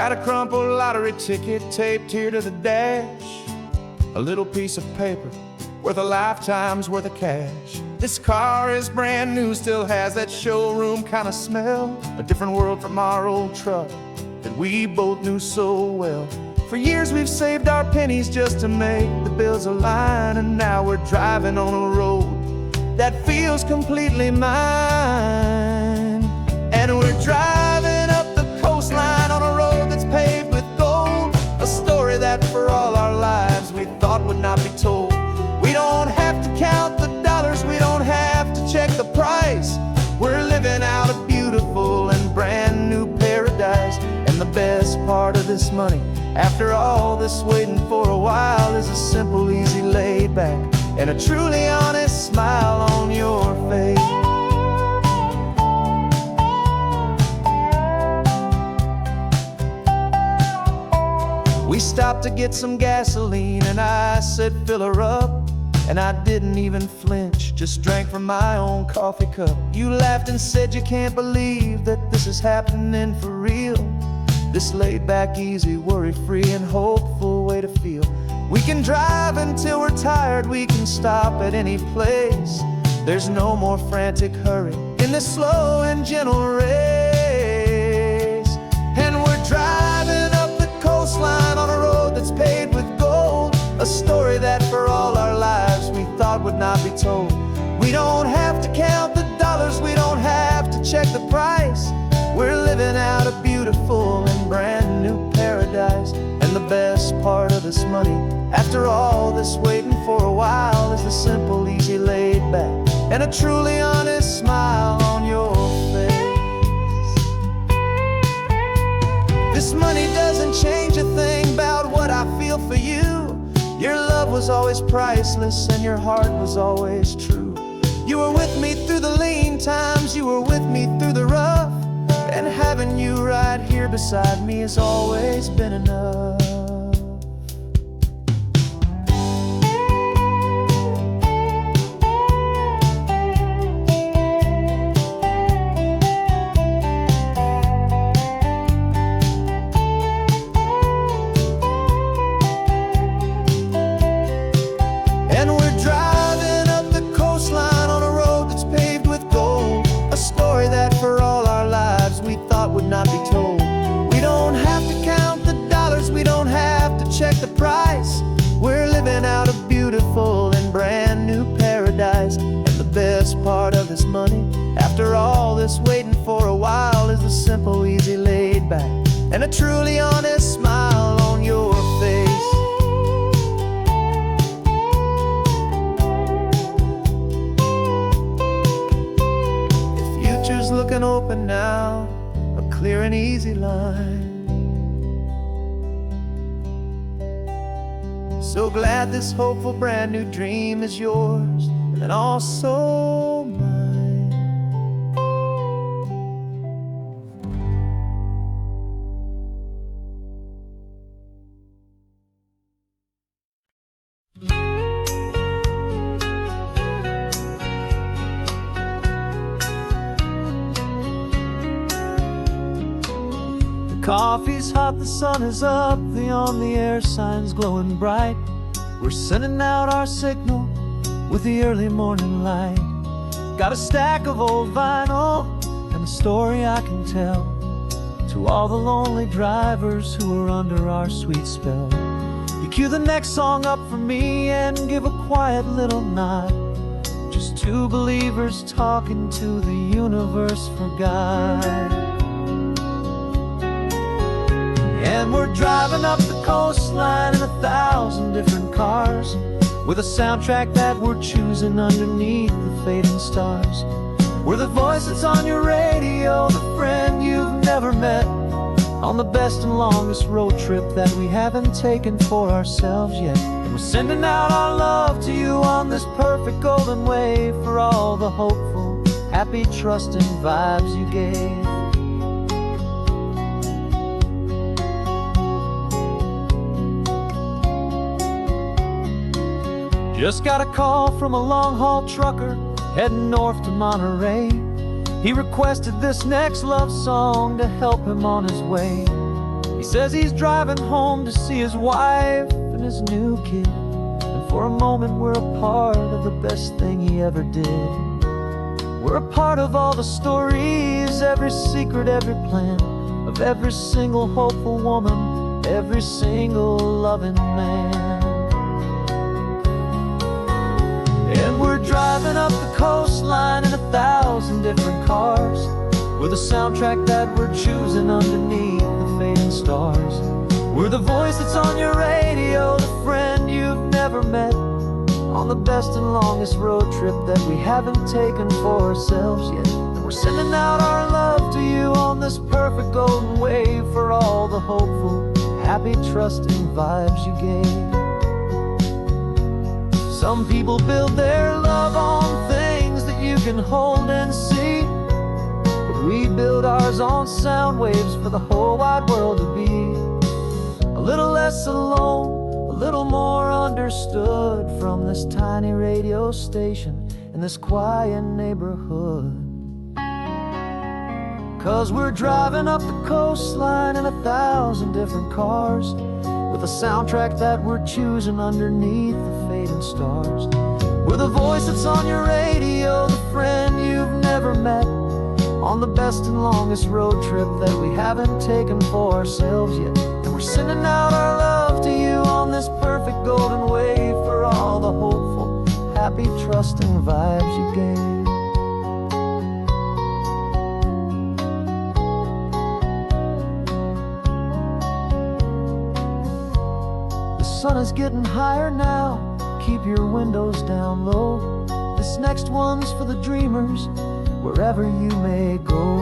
Got a crumpled lottery ticket taped here to the dash, a little piece of paper worth a lifetime's worth of cash. This car is brand new, still has that showroom kind of smell, a different world from our old truck that we both knew so well. For years we've saved our pennies just to make the bills align, and now we're driving on a road that feels completely mine. And we're driving up the coastline on a road that's paved with gold, a story that for all our lives we thought would not be told. We don't have to count the dollars, we don't have to check the price. We're living out a beautiful and brand new paradise. And the best part of this money, after all this waiting for a while, is a simple, easy, laid back, and a truly honest smile on your face. We stopped to get some gasoline, and I said, fill her up. And I didn't even flinch, just drank from my own coffee cup. You laughed and said you can't believe that this is happening for real. This laid back, easy, worry-free and hopeful way to feel. We can drive until we're tired, we can stop at any place. There's no more frantic hurry in this slow and gentle race. And we're driving up the coastline on a road that's paved with gold, a story that for all our lives we thought would not be told. We don't have to count the dollars, we don't have to check the price. We're living out a beautiful and brand new paradise. And the best part of this money, after all this waiting for a while, is the simple, easy, laid back, and a truly honest smile on your face. This money doesn't change a thing about what I feel for you. Your love was always priceless and your heart was always true. You were with me through the lean times, you were with me through the rough, and having you right here beside me has always been enough. Not be told. We don't have to count the dollars, we don't have to check the price. We're living out a beautiful and brand new paradise. And the best part of this money, after all this waiting for a while, is the simple, easy, laid back, and a truly honest smile on your face. The future's looking open now, clear and easy line. So glad this hopeful brand new dream is yours and also mine. Coffee's hot, the sun is up, the on the air sign's glowing bright. We're sending out our signal with the early morning light. Got a stack of old vinyl and a story I can tell to all the lonely drivers who are under our sweet spell. You cue the next song up for me and give a quiet little nod. Just two believers talking to the universe for God. And we're driving up the coastline in 1,000 different cars, with a soundtrack that we're choosing underneath the fading stars. We're the voice that's on your radio, the friend you've never met, on the best and longest road trip that we haven't taken for ourselves yet. And we're sending out our love to you on this perfect golden wave, for all the hopeful, happy, trusting vibes you gave. Just got a call from a long-haul trucker heading north to Monterey. He requested this next love song to help him on his way. He says he's driving home to see his wife and his new kid, and for a moment we're a part of the best thing he ever did. We're a part of all the stories, every secret, every plan, of every single hopeful woman, every single loving man. And we're driving up the coastline in 1,000 different cars, with a soundtrack that we're choosing underneath the fading stars. We're the voice that's on your radio, the friend you've never met, on the best and longest road trip that we haven't taken for ourselves yet. And we're sending out our love to you on this perfect golden wave, for all the hopeful, happy, trusting vibes you gave. Some people build their love on things that you can hold and see, but we build ours on sound waves for the whole wide world to be a little less alone, a little more understood, from this tiny radio station in this quiet neighborhood. 'Cause we're driving up the coastline in 1,000 different cars, with a soundtrack that we're choosing underneath the fading stars. We're the voice that's on your radio, the friend you've never met, on the best and longest road trip that we haven't taken for ourselves yet. And we're sending out our love to you on this perfect golden wave, for all the hopeful, happy, trusting vibes you gave. The sun is getting higher now, keep your windows down low. This next one's for the dreamers, wherever you may go.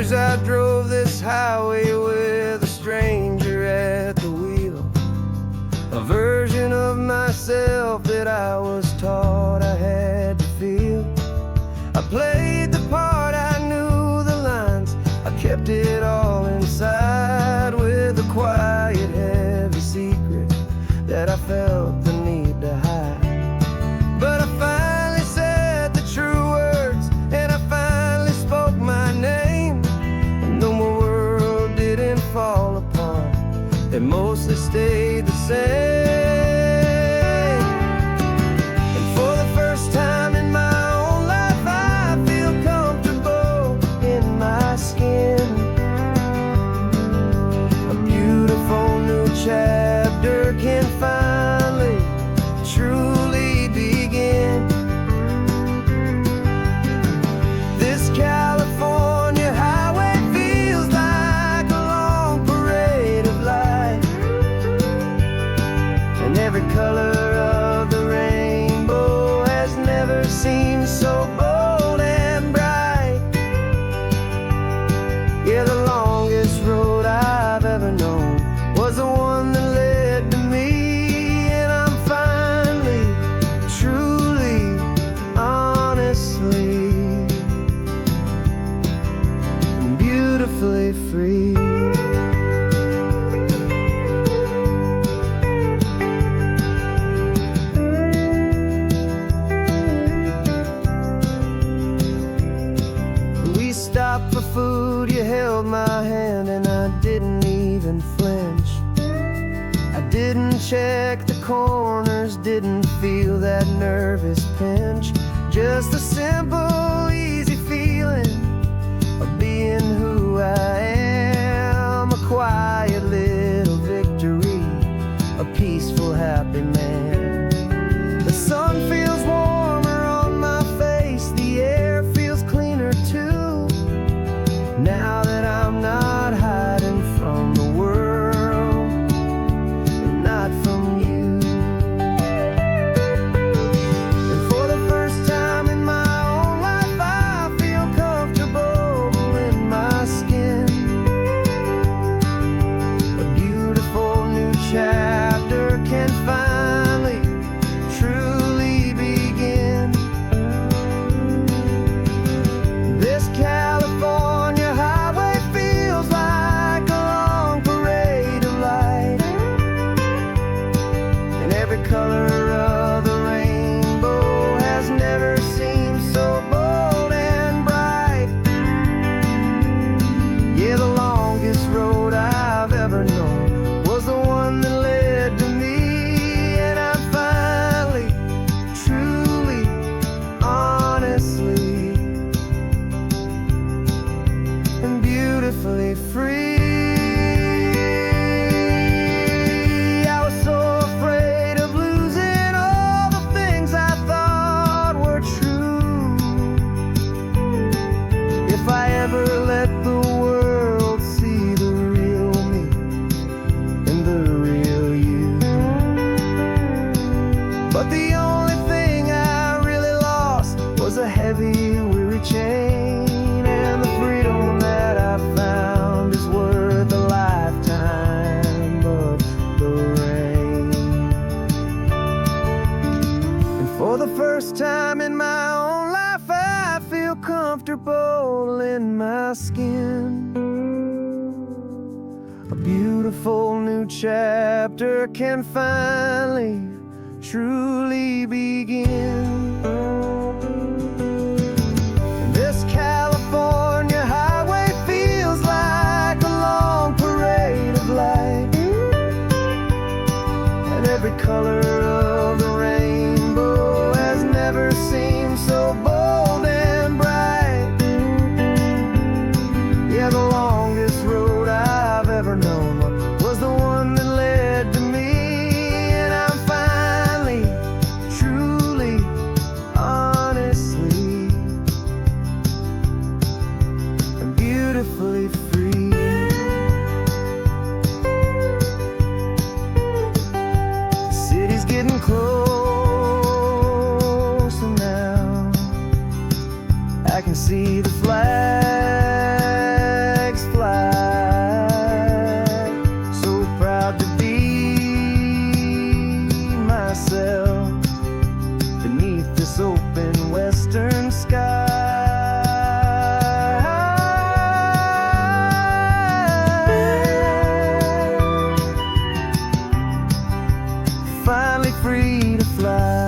I drove this highway with a stranger at the wheel, a version of myself that I was taught I had to feel. I played the part, I knew the lines, I kept it all inside, with a quiet, heavy secret that I felt the need to hide. But I finally said the true words, and I finally spoke my name. Fall apart, it mostly stayed the same. And for the first time in my own life, I feel comfortable in my skin. A beautiful new chapter can finally, truly begin. This California highway feels like a long parade of light, and every color of the rainbow has never seemed so bold and bright. Yeah, the longest road I've ever known was the one that led to me, and I'm finally, truly, honestly, beautifully free. We stopped for food, you held my hand, and I didn't even flinch. I didn't check the corners, didn't feel that nervous pinch. Just a simple, easy feeling of being who I am. A quiet little victory, a peaceful, happy man. The sun feels warmer on my face, the air feels cleaner too, now that I'm not hiding from the world, and not from you. And for the first time in my beautifully free. I was so afraid of losing all the things I thought were true. If I ever let the world see the real me and the real you. But the only thing I really lost was a heavy, weary chain, and the freedom that I found is worth a lifetime of the rain. And for the first time in my own life, I feel comfortable in my skin. A beautiful new chapter can finally truly begin. And this California highway feels like a long parade of light, and every color of the rainbow has never seemed so bold and bright. Yeah, the longest road I've ever known was the one that led to me, and I'm finally, truly, honestly, and beautifully free. The city's getting closer now. I can see the flags fly. So proud to be myself beneath this open western sky. Finally free to fly.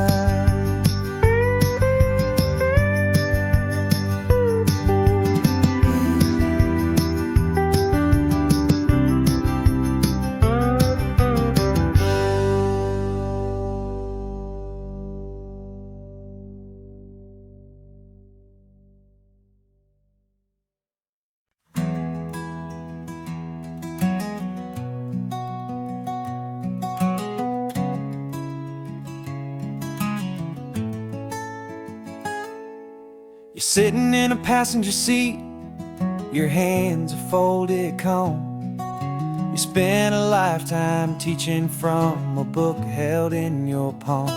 You're sitting in a passenger seat, your hands are folded comb. You spent a lifetime teaching from a book held in your palm.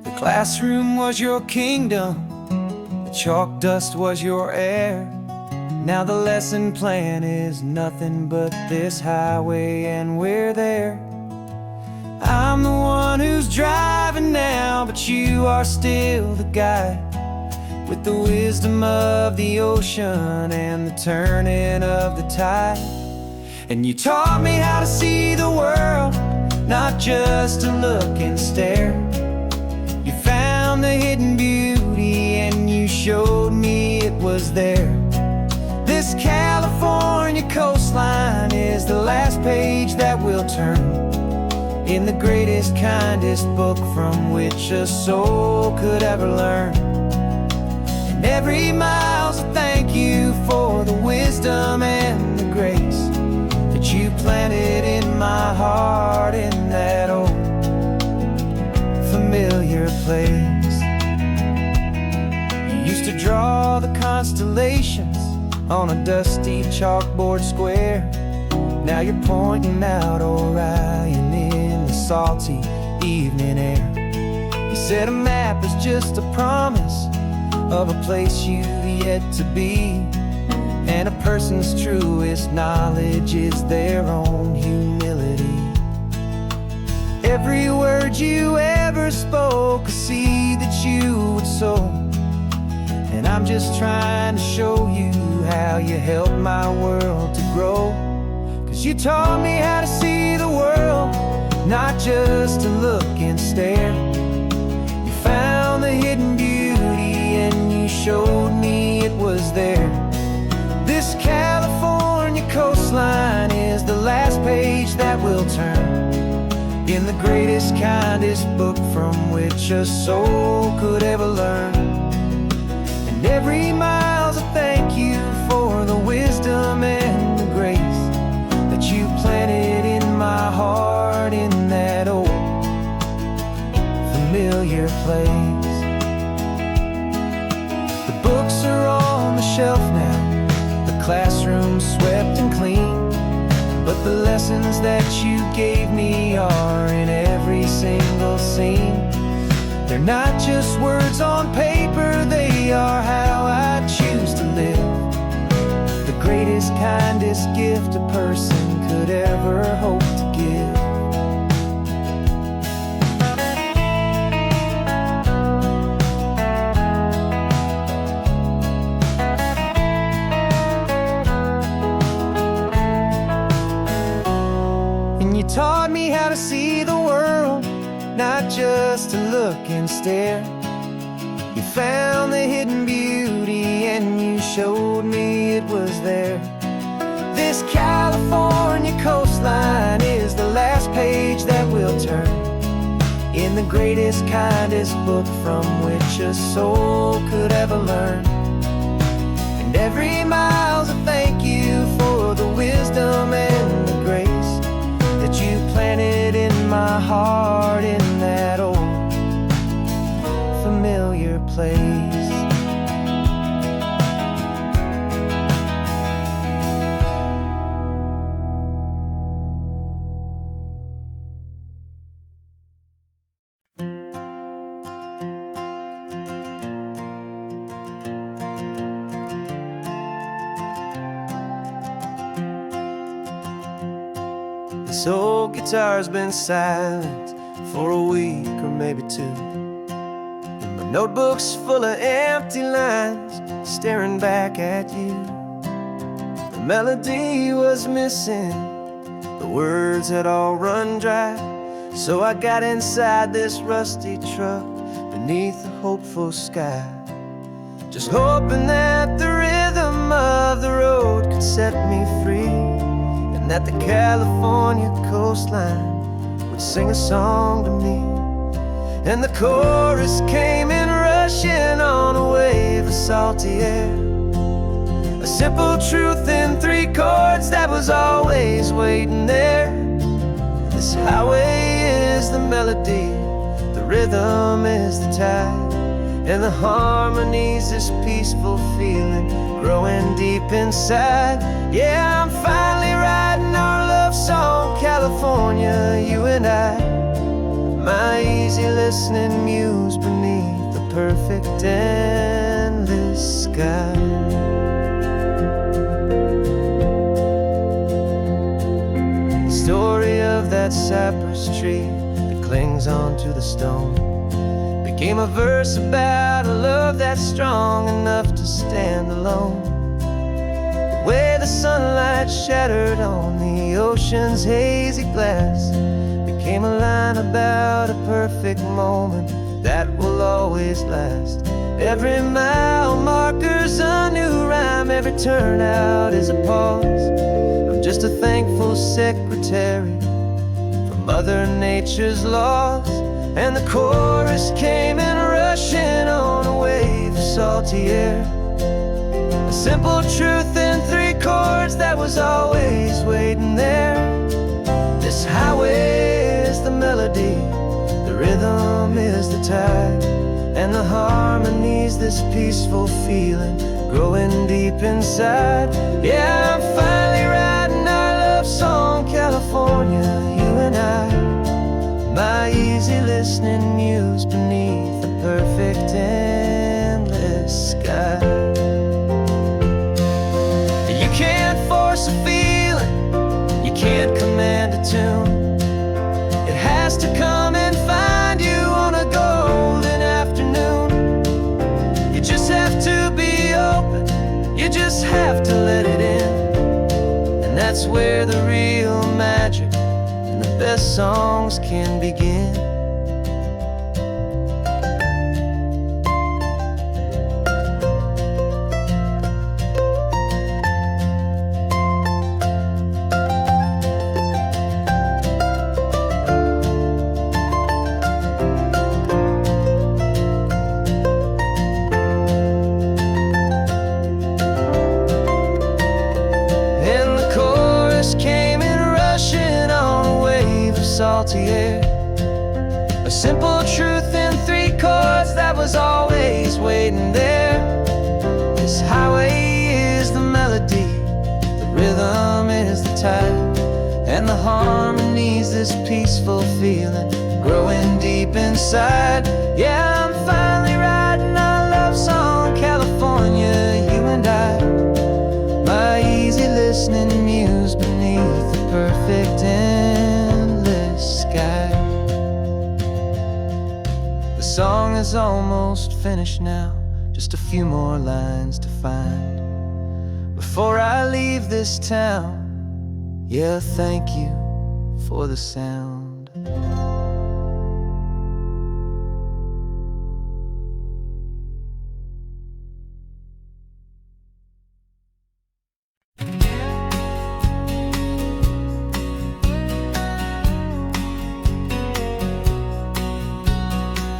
The classroom was your kingdom, the chalk dust was your air. Now the lesson plan is nothing but this highway, and we're there. I'm the one who's driving now, but you are still the guide, with the wisdom of the ocean and the turning of the tide. And you taught me how to see the world, not just to look and stare. You found the hidden beauty and you showed me it was there. This California coastline is the last page that we'll turn in the greatest, kindest book from which a soul could ever learn. And every mile's a thank you for the wisdom and the grace that you planted in my heart in that old familiar place. You used to draw the constellations on a dusty chalkboard square. Now you're pointing out Orion in the salty evening air. You said a map is just a promise of a place you've yet to be, and a person's truest knowledge is their own humility. Every word you ever spoke, a seed that you would sow, and I'm just trying to show you how you helped my world to grow. 'Cause you taught me how to see the world, not just to look and stare. You found the hidden beauty and you showed me it was there. This California coastline is the last page that we'll turn in the greatest, kindest book from which a soul could ever learn. And every mile's a thank you for the wisdom and plays. The books are on the shelf now, the classroom swept and clean, but the lessons that you gave me are in every single scene. They're not just words on paper, they are how I choose to live. The greatest, kindest gift a person could ever hope to give. And you taught me how to see the world, not just to look and stare. You found the hidden beauty and you showed me it was there. This California coastline is the last page that we'll turn in the greatest, kindest book from which a soul could ever learn. And every mile's a thank you for the wisdom and the grace that you planted in my heart in that old familiar place. This old guitar's been silent for a week or maybe two, and my notebook's full of empty lines staring back at you. The melody was missing, the words had all run dry, so I got inside this rusty truck beneath a hopeful sky, just hoping that the rhythm of the road could set me free, and that the California coastline would sing a song to me. And the chorus came in rushing on a wave of salty air, a simple truth in 3 chords that was always waiting there. This highway is the melody, the rhythm is the tide, and the harmony's this peaceful feeling growing deep inside. Yeah, I'm finally writing our love song, California, you and I, my easy listening muse beneath the perfect endless sky. The story of that cypress tree that clings onto the stone became a verse about a love that's strong enough to stand alone. The way the sunlight shattered on the ocean's hazy glass became a line about a perfect moment that will always last. Every mile marker's a new rhyme, every turnout is a pause. I'm just a thankful secretary for Mother Nature's laws. And the chorus came in rushing on a wave of salty air, a simple truth in 3 chords that was always waiting there. This highway is the melody, the rhythm is the tide, and the harmony's this peaceful feeling growing deep inside. Yeah, I'm finally writing our love song, California, you and I, my easy listening muse beneath the perfect endless sky. You can't force a feeling, you can't command a tune. It has to come and find you on a golden afternoon. You just have to be open, you just have to let it in, and that's where the real magic and the best songs can begin. Salty air, a simple truth in 3 chords that was always waiting there. This highway is the melody, the rhythm is the tide, and the harmony's this peaceful feeling growing deep inside. Yeah, I'm finally writing our love song, California, you and I. My easy listening muse beneath the perfect endless sky. The song is almost finished now, just a few more lines to find before I leave this town. Yeah, thank you for the sound.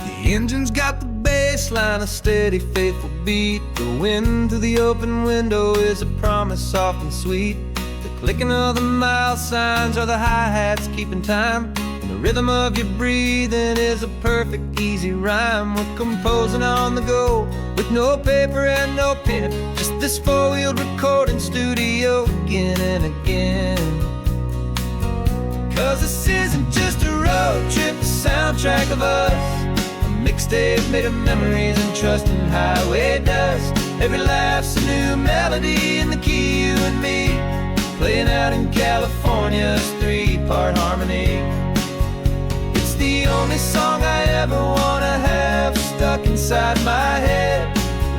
The engine's got the bass line, a steady, faithful beat. The wind through the open window is a promise soft and sweet. The clicking of the mile signs are the hi-hats keeping time, and the rhythm of your breathing is a perfect, easy rhyme. We're composing on the go with no paper and no pen, just this four-wheeled recording studio again and again. 'Cause this isn't just a road trip, the soundtrack of us, a mixtape made of memories and trust in highway dust. Every laugh's a new melody in the key, you and me, playing out in California's three-part harmony. It's the only song I ever wanna have stuck inside my head,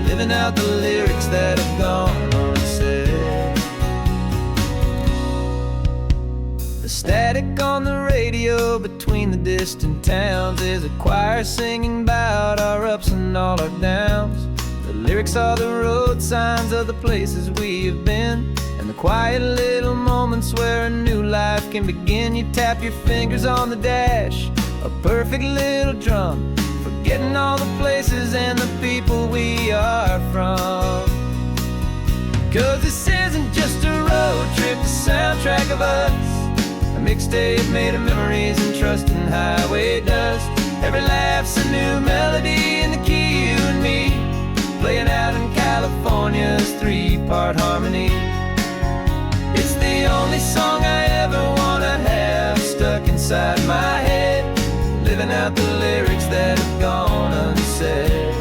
living out the lyrics that have gone unsaid. The static on the radio between the distant towns is a choir singing about our ups and all our downs. The lyrics are the road signs of the places we have been, and the quiet little moments where a new life can begin. You tap your fingers on the dash, a perfect little drum, forgetting all the places and the people we are from. 'Cause this isn't just a road trip, the soundtrack of us, a mixtape made of memories and trust in highway dust. Every laugh's a new melody in the key, you and me, playing out in California's three-part harmony. It's the only song I ever wanna have stuck inside my head, living out the lyrics that have gone unsaid.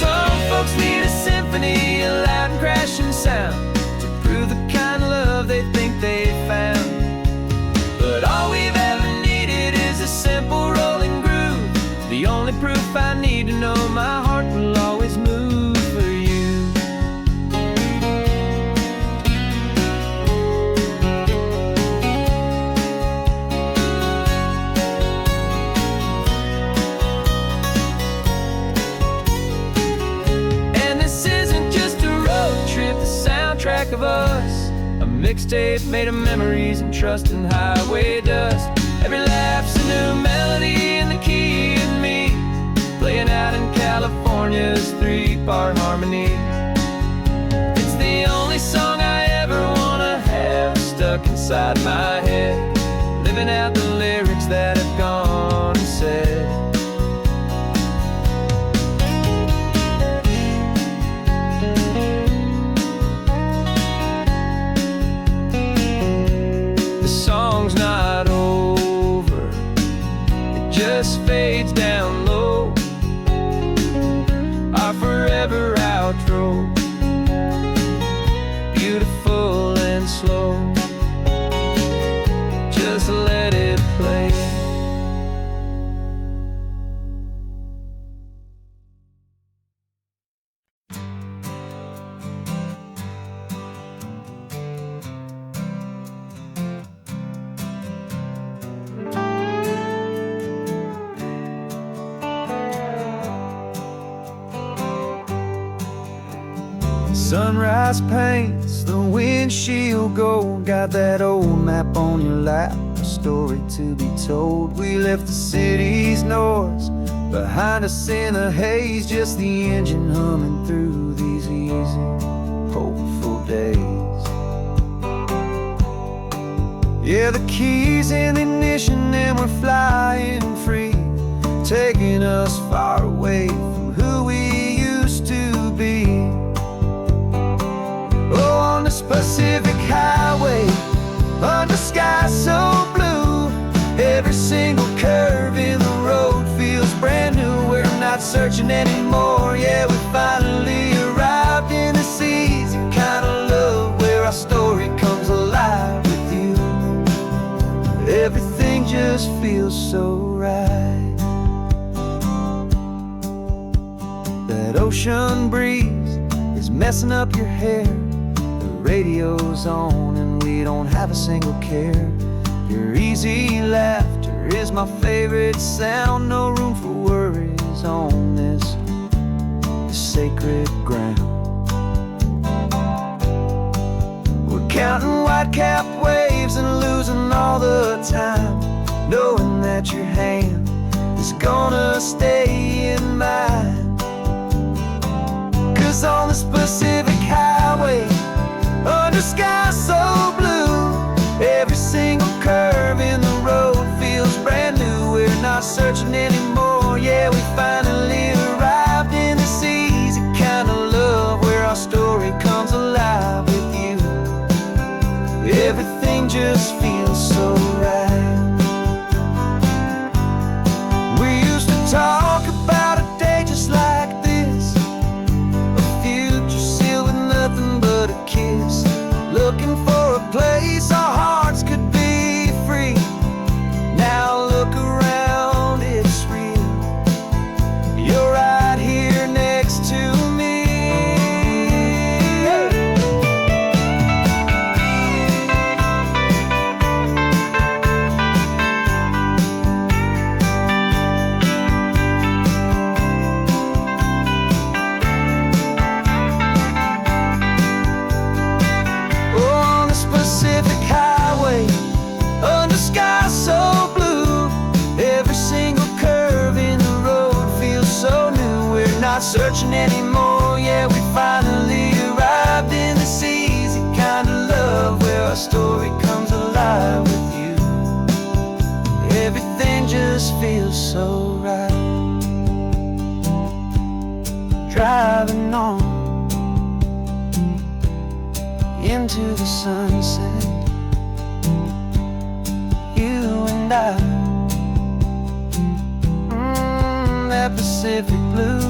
Some folks need a symphony, a loud and crashing sound, to prove the kind of love they think they found. But all we've ever needed is a simple rolling groove, the only proof I need to know my heart will always move for you. And this isn't just a road trip, the soundtrack of us, a mixtape made of memories and trust in highway dust. Every laugh's a new melody in the key, and me, playing out in California's three-part harmony. It's the only song I ever wanna have stuck inside my head, living out the lyrics that have gone unsaid. The song's not over, it just fades down low, our forever outro, beautiful and slow. Just let it play. Sunrise paints the windshield gold, got that old map on your lap, a story to be told. We left the city's noise behind us in the haze, just the engine humming through these easy, hopeful days. Yeah, the keys in the ignition and we're flying free, taking us far away from who we used to be. Oh, on this Pacific highway, under skies so blue, every single curve in the road feels brand new. We're not searching anymore, yeah, we finally arrived in this easy kind of love where our story comes alive with you. Everything just feels so right. That ocean breeze is messing up your hair. The radio's on and we don't have a single care. Your easy laughter is my favorite sound. No room for worries on this sacred ground. We're counting white-capped waves and losing all the time, knowing that your hand is gonna stay in mine. 'Cause on this Pacific highway, under skies so blue, every single curve in the road feels brand new. We're not searching anymore, yeah, we finally arrived in this easy kind of love where our story comes alive with you. Everything just feels so right. We used to talk about a day just like this, a future sealed with nothing but a kiss, looking for a place our hearts could be free. Now look around, it's real. You're right here next to me. Oh, on this Pacific highway, under skies so blue, every single curve in the road feels so new. We're not searching anymore, yeah, we finally arrived in this easy kind of love where our story comes alive with you. Everything just feels so right. Driving on into the sunset, you and I, that Pacific blue.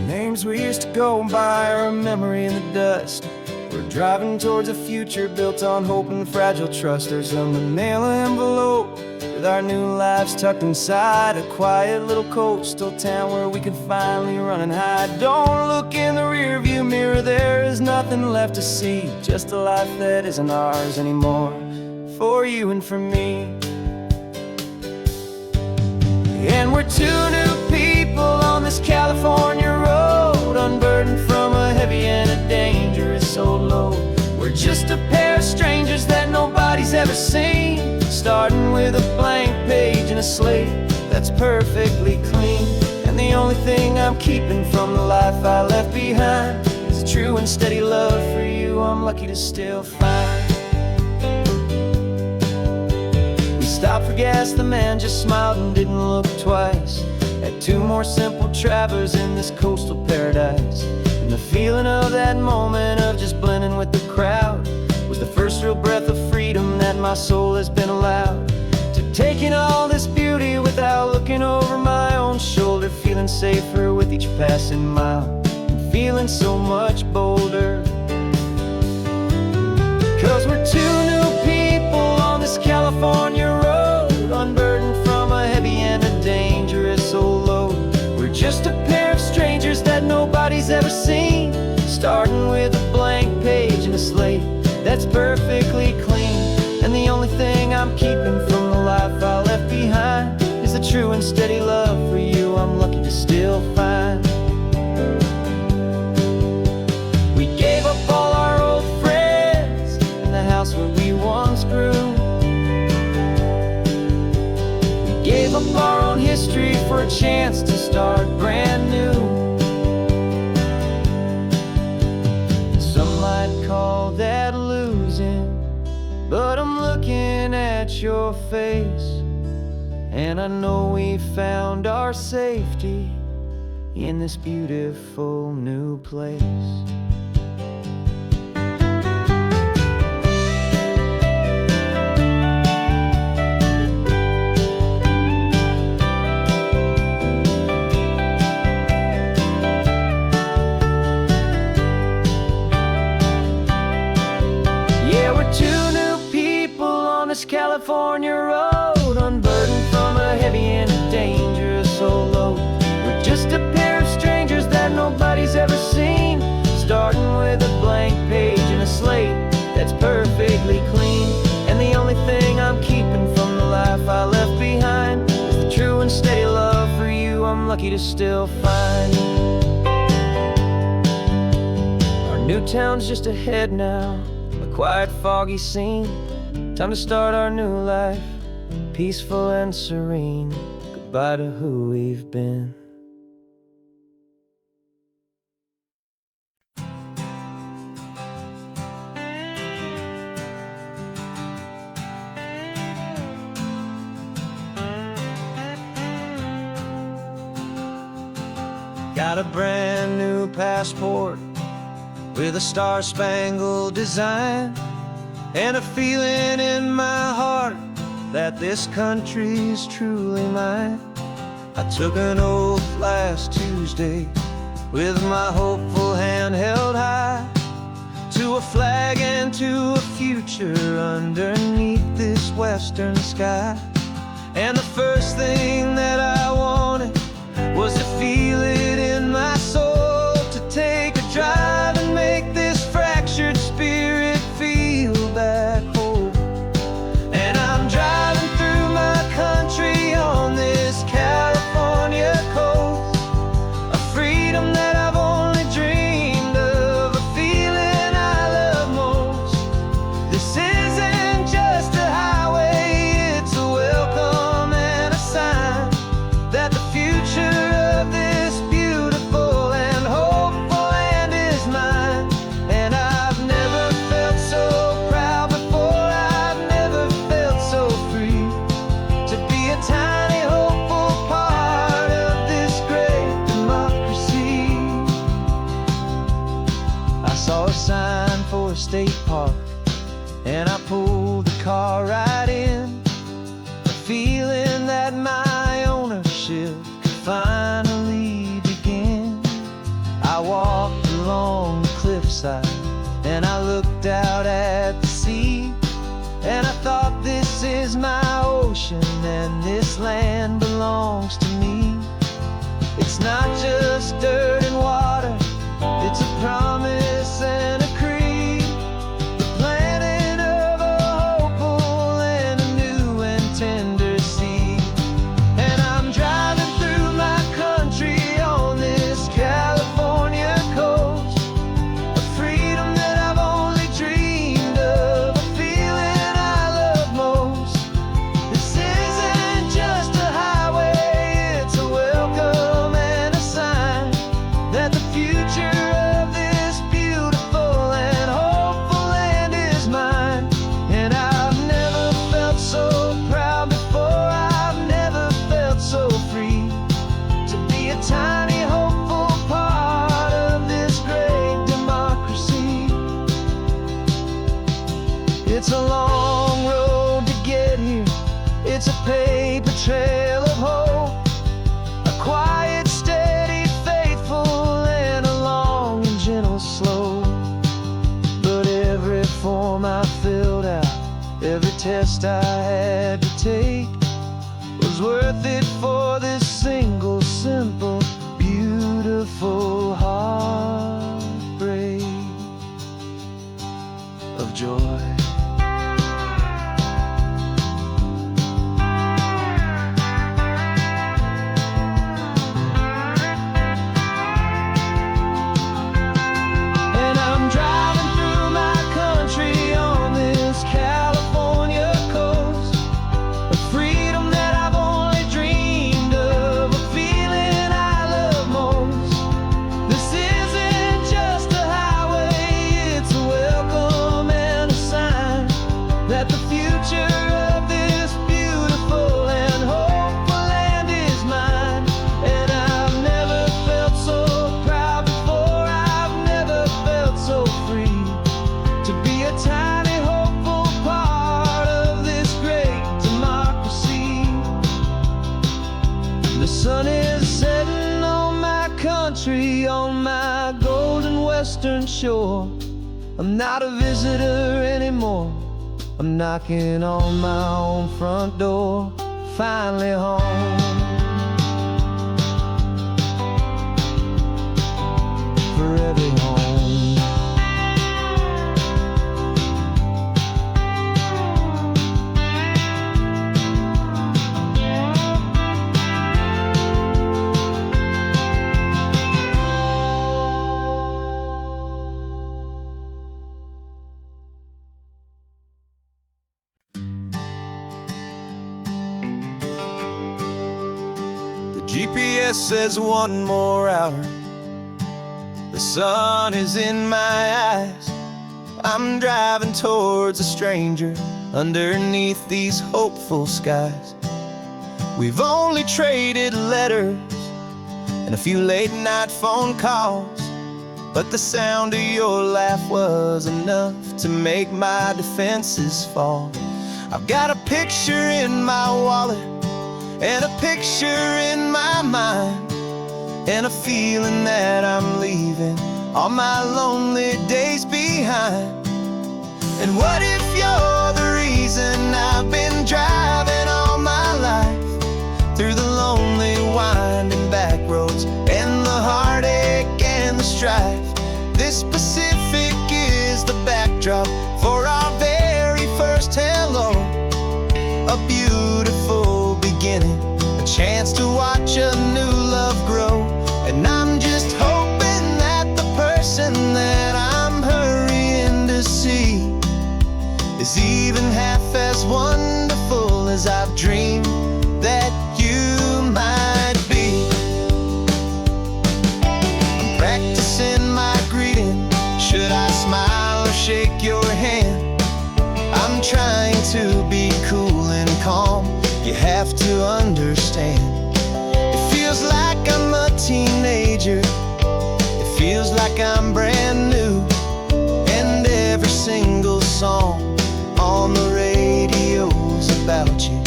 Names we used to go by are a memory in the dust. We're driving towards a future built on hope and fragile trust. There's a manila envelope with our new lives tucked inside, a quiet little coastal town where we can finally run and hide. Don't look in the rearview mirror, there is nothing left to see, just a life that isn't ours anymore, for you and for me. And we're two new people on this California road, unburdened from a heavy and a dangerous old load. We're just a pair of strangers that nobody's ever seen, starting with a blank page and a slate that's perfectly clean. And the only thing I'm keeping from the life I left behind is a true and steady love for you I'm lucky to still find. We stopped for gas, the man just smiled and didn't look twice. Had two more simple travelers in this coastal paradise. And the feeling of that moment of just blending with the crowd was the first real breath of freedom that my soul has been allowed to take in all this beauty without looking over my own shoulder, feeling safer with each passing mile and feeling so much bolder. 'Cause we're two new people on this California road, unburdened from a heavy and a dangerous old load. We're just a pair of strangers that nobody's ever seen, starting with a blank page and a slate that's perfectly clean. And the only thing I'm keeping from the life I left behind is the true and steady love for you I'm lucky to still find. We gave up all our old friends and the house a chance to start brand new. Some might call that losing, but I'm looking at your face, and I know we found our safety in this beautiful new place. Yeah, we're two new people on this California road, unburdened from a heavy and a dangerous old load. We're just a pair of strangers that nobody's ever seen, starting with a blank page and a slate that's perfectly clean. And the only thing I'm keeping from the life I left behind is the true and steady love for you I'm lucky to still find. Our new town's just ahead now, a quiet, foggy scene. Time to start our new life, peaceful and serene. Goodbye to who we've been. Got a brand new passport with a star-spangled design, and a feeling in my heart that this country's truly mine. I took an oath last Tuesday with my hopeful hand held high, to a flag and to a future underneath this western sky. And the first thing that I wanted was to feel it in my soul, to take a drive and make this fractured spirit feel back home. And I'm driving through my country on this California coast, a freedom that I've only dreamed of, a feeling I love most. This isn't just a highway, it's a welcome and a sign that the future of this beautiful and hopeful land is mine. And I've never felt so proud before, I've never felt so free, to be a tiny hopeful part of this great democracy. I saw a sign for a state park, and I pulled the car right in, a feeling that my ownership could finally begin. I walked along the cliffside and I looked out at the sea, and I thought, this is my ocean and this land belongs to me. It's not just dirt and water, it's a promise and a creed, the planting of a hopeful and a new and tender seed. And I'm driving through my country on this California coast, a freedom that I've only dreamed of, a feeling I love most. This isn't just a highway, it's a welcome and a sign that the future of this beautiful and hopeful land is mine. And I've never felt so proud before, I've never felt so free, to be a tiny hopeful part of this great democracy. It's a long road to get here, it's a paper trail of hope, a quiet, steady, faithful, and a long and gentle slope. But every form I filled out, every test I had to take, was worth it for this single, simple, beautiful heartbreak of joy. And I'm driving through my country on this California coast, a freedom that I've only dreamed of, a that the future of this beautiful and hopeful land is mine. And I've never felt so proud before, I've never felt so free to be a tiny hopeful part of this great democracy. The sun is setting on my country, on my golden western shore. I'm not a visitor anymore, I'm knocking on my own front door, finally home. Forever home. GPS says one more hour. The sun is in my eyes. I'm driving towards a stranger underneath these hopeful skies. We've only traded letters and a few late night phone calls, but the sound of your laugh was enough to make my defenses fall. I've got a picture in my wallet and a picture in my mind, and a feeling that I'm leaving all my lonely days behind. And what if you're the reason I've been driving all my life, through the lonely winding back roads and the heartache and the strife? This Pacific is the backdrop for our very first hello, a beautiful beginning, a chance to watch a new love grow. And I'm just hoping that the person that I'm hurrying to see is even half as wonderful as I've dreamed that you might be. I'm practicing my greeting, should I smile or shake your hand? I'm trying to be cool and calm, you have to understand. It feels like I'm a teenager, it feels like I'm brand new, and every single song on the radio's about you.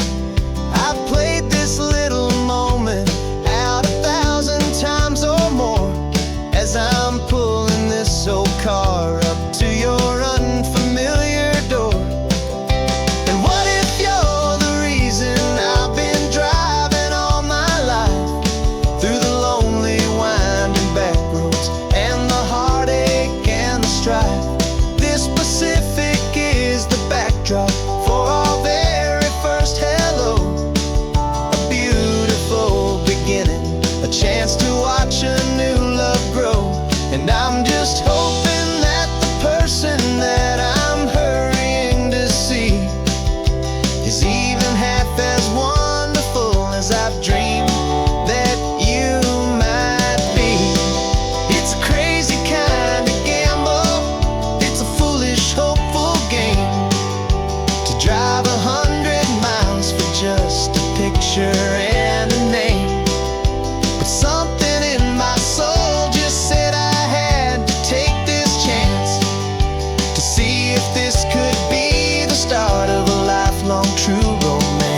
I've played this little moment out 1,000 times or more, as I'm pulling this old car up to your unfamiliar door. And what if you're the reason I've been driving all my life, through the lonely winding back roads and the heartache and the strife? This Pacific is the backdrop for our very first hello, a beautiful beginning, a chance to watch a new love grow. And I'm just hoping that the person that I'm hurrying to see is even half as wonderful as I've dreamed that you might be. It's a crazy kind of gamble, it's a foolish, hopeful game, to drive 100 miles for just a picture and a name. But something in my soul just said I had to take this chance, to see if this could be the start of a lifelong true romance.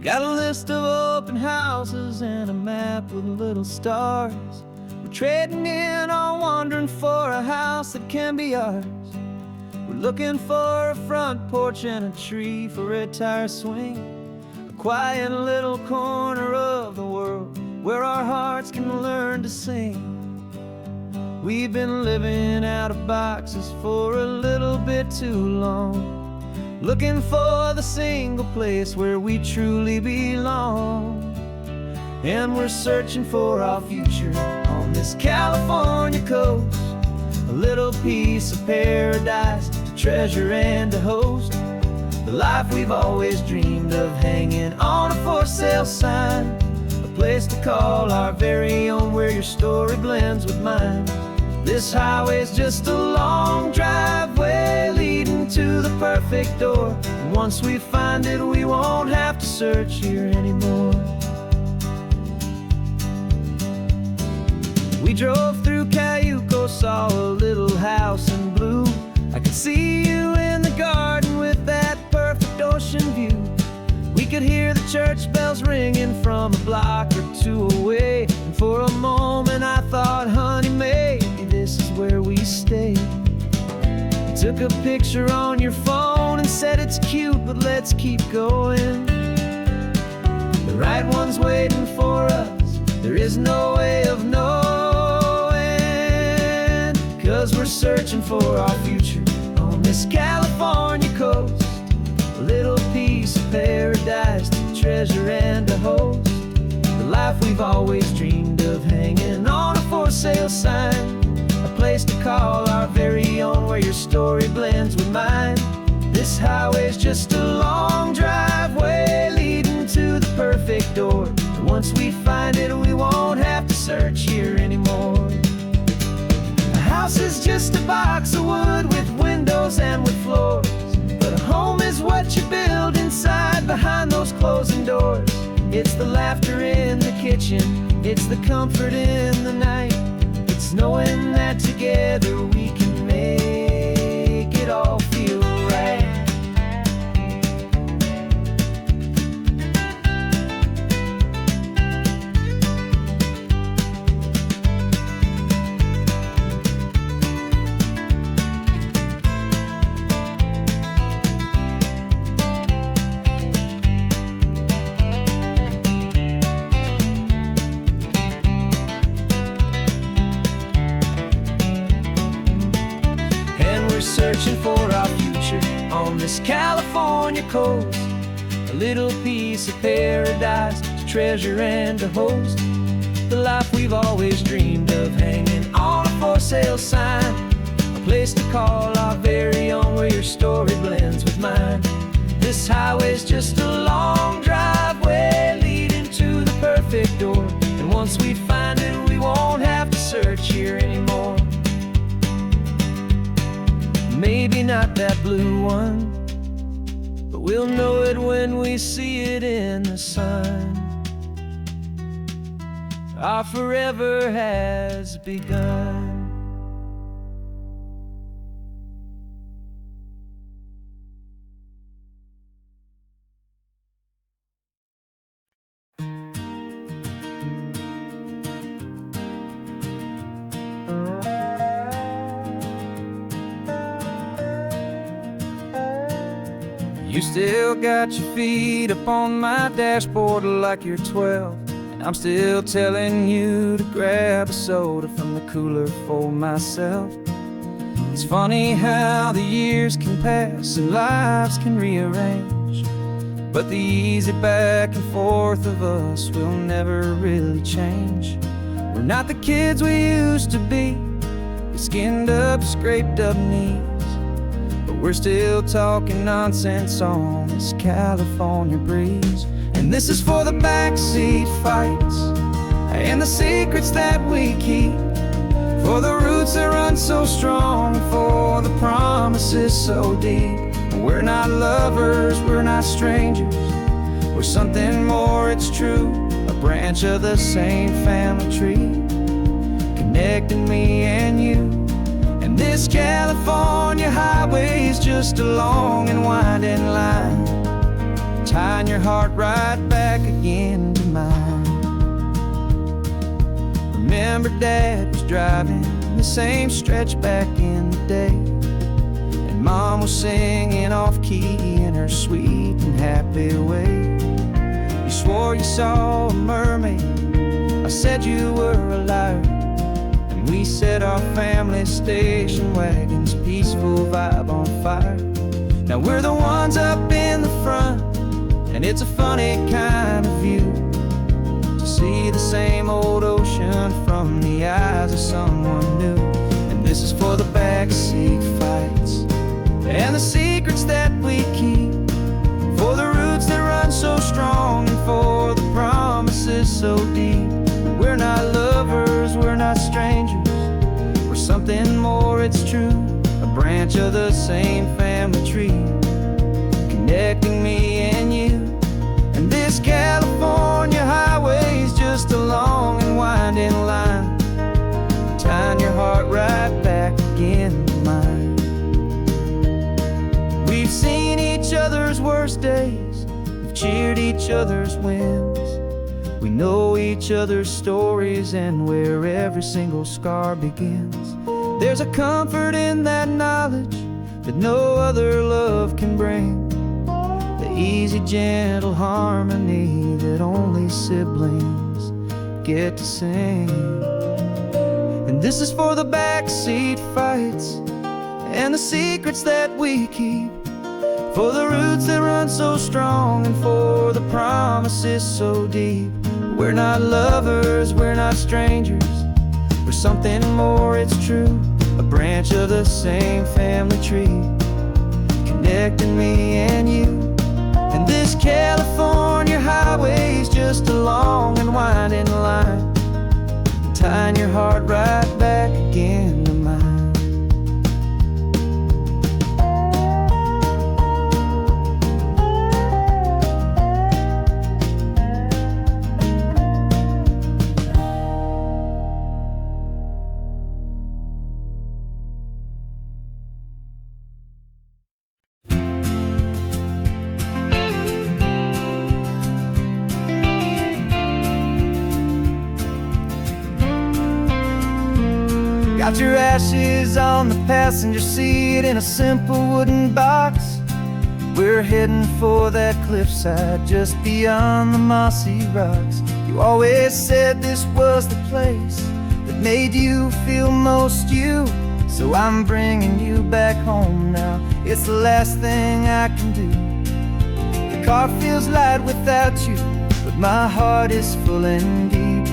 Got a list of open houses and a map with little stars. We're trading in or wandering for a house that can be ours. We're looking for a front porch and a tree for a tire swing, a quiet little corner of the world where our hearts can learn to sing. We've been living out of boxes for a little bit too long, looking for the single place where we truly belong. And we're searching for our future on this California coast, a little piece of paradise to to treasure and to host. The life we've always dreamed of, hanging on a for sale sign. A place to call our very own, where your story blends with mine. This highway's just a long driveway leading to the perfect door. And once we find it, we won't have to search here anymore. We drove through Cayuco, saw a little house in blue. I could see you in the garden with that perfect ocean view. We could hear the church bells ringing from a block or two away. And for a moment I thought, honey, maybe this is where we stay. You took a picture on your phone and said it's cute, but let's keep going. The right one's waiting for us, there is no way of knowing. 'Cause we're searching for our future on this California coast. A little piece of paradise to treasure and to host. The life we've always dreamed of, hanging on a for sale sign. A place to call our very own, where your story blends with mine. This highway's just a long driveway leading to the perfect door. And once we find it, we won't have to search here anymore. A house is just a box of wood with windows and with floors. But a home is what you build inside, behind those closing doors. It's the laughter in the kitchen, it's the comfort in the night. It's knowing that together we can make it all feel right. Searching for our future on this California coast. A little piece of paradise to treasure and to host. The life we've always dreamed of, hanging on a for sale sign. A place to call our very own, where your story blends with mine. This highway's just a long driveway leading to the perfect door. And once we find it, we won't have to search here anymore. Maybe not that blue one, but we'll know it when we see it in the sun. Our forever has begun. You still got your feet up on my dashboard like you're 12. And I'm still telling you to grab a soda from the cooler for myself. It's funny how the years can pass and lives can rearrange, but the easy back and forth of us will never really change. We're not the kids we used to be, with skinned up, scraped up knees. We're still talking nonsense on this California breeze. And this is for the backseat fights and the secrets that we keep, for the roots that run so strong, for the promises so deep. We're not lovers, we're not strangers, we're something more, it's true. A branch of the same family tree, connecting me and you. And this California highway is just a long and winding line, tying your heart right back again to mine. Remember Dad was driving the same stretch back in the day, and Mom was singing off-key in her sweet and happy way. You swore you saw a mermaid, I said you were a liar. We set our family station wagon's peaceful vibe on fire. Now we're the ones up in the front, and it's a funny kind of view to see the same old ocean from the eyes of someone new. And this is for the backseat fights branch of the same family tree, connecting me and you. And this California highway is just a long and winding line, tying your heart right back again to mine. We've seen each other's worst days, we've cheered each other's wins. We know each other's stories and where every single scar begins. There's a comfort in that knowledge that no other love can bring, the easy, gentle harmony that only siblings get to sing. And this is for the backseat fights and the secrets that we keep, for the roots that run so strong and for the promises so deep. We're not lovers, we're not strangers, we're something more, it's true. A branch of the same family tree, connecting me and you. And this California highway is just a long and winding line, tying your heart right back again to mine. Got your ashes on the passenger seat in a simple wooden box. We're heading for that cliffside just beyond the mossy rocks. You always said this was the place that made you feel most you, so I'm bringing you back home now. It's the last thing I can do. The car feels light without you, but my heart is full and deep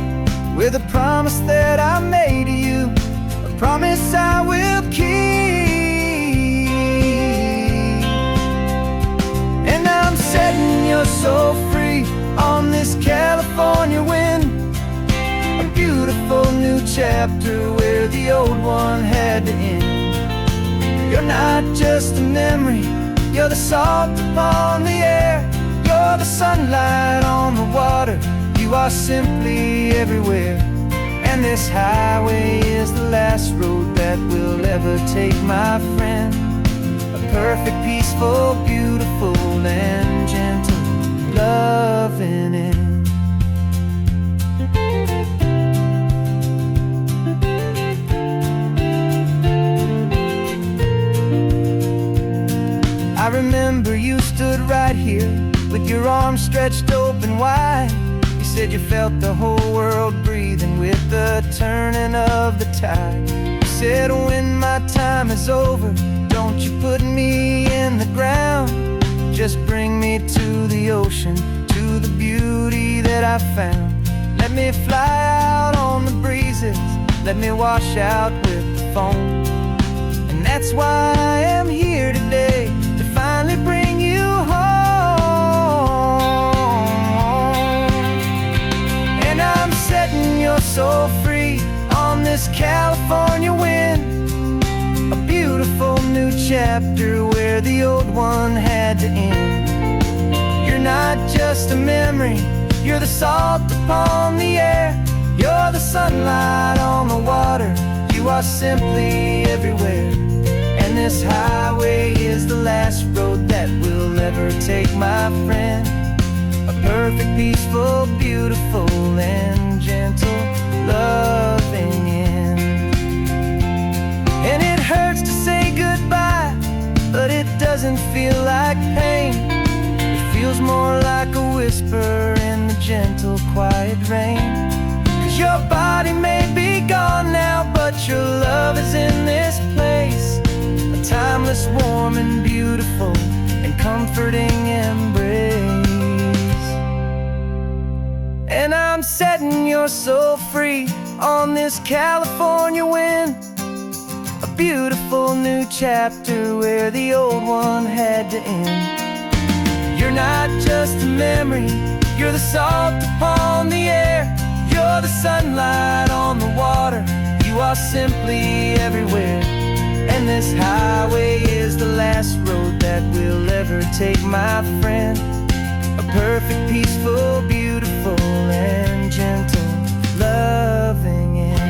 with a promise that I made to you, promise I will keep. And I'm setting your soul free on this California wind, a beautiful new chapter where the old one had to end. You're not just a memory, you're the salt upon the air, you're the sunlight on the water, you are simply everywhere. And this highway is the last road that we'll ever take, my friend. A perfect, peaceful, beautiful, and gentle loving end. I remember you stood right here with your arms stretched open wide. You said you felt the whole world breathing with the turning of the tide. You said when my time is over, don't you put me in the ground, just bring me to the ocean, to the beauty that I found. Let me fly out on the breezes, let me wash out with the foam. And that's why I am here today, to finally bring you home. Setting your soul free on this California wind, a beautiful new chapter where the old one had to end. You're not just a memory, you're the salt upon the air, you're the sunlight on the water, you are simply everywhere. And this highway is the last road that we'll ever take, my friend. A perfect, peaceful, beautiful, and gentle loving end. And it hurts to say goodbye, but it doesn't feel like pain. It feels more like a whisper in the gentle, quiet rain. 'Cause your body may be gone now, but your love is in this place, a timeless, warm, and beautiful, and comforting embrace. And I'm setting your soul free on this California wind, a beautiful new chapter where the old one had to end. You're not just a memory, you're the salt upon the air, you're the sunlight on the water, you are simply everywhere. And this highway is the last road that we'll ever take, my friend. A perfect, peaceful, beautiful, and gentle, loving end.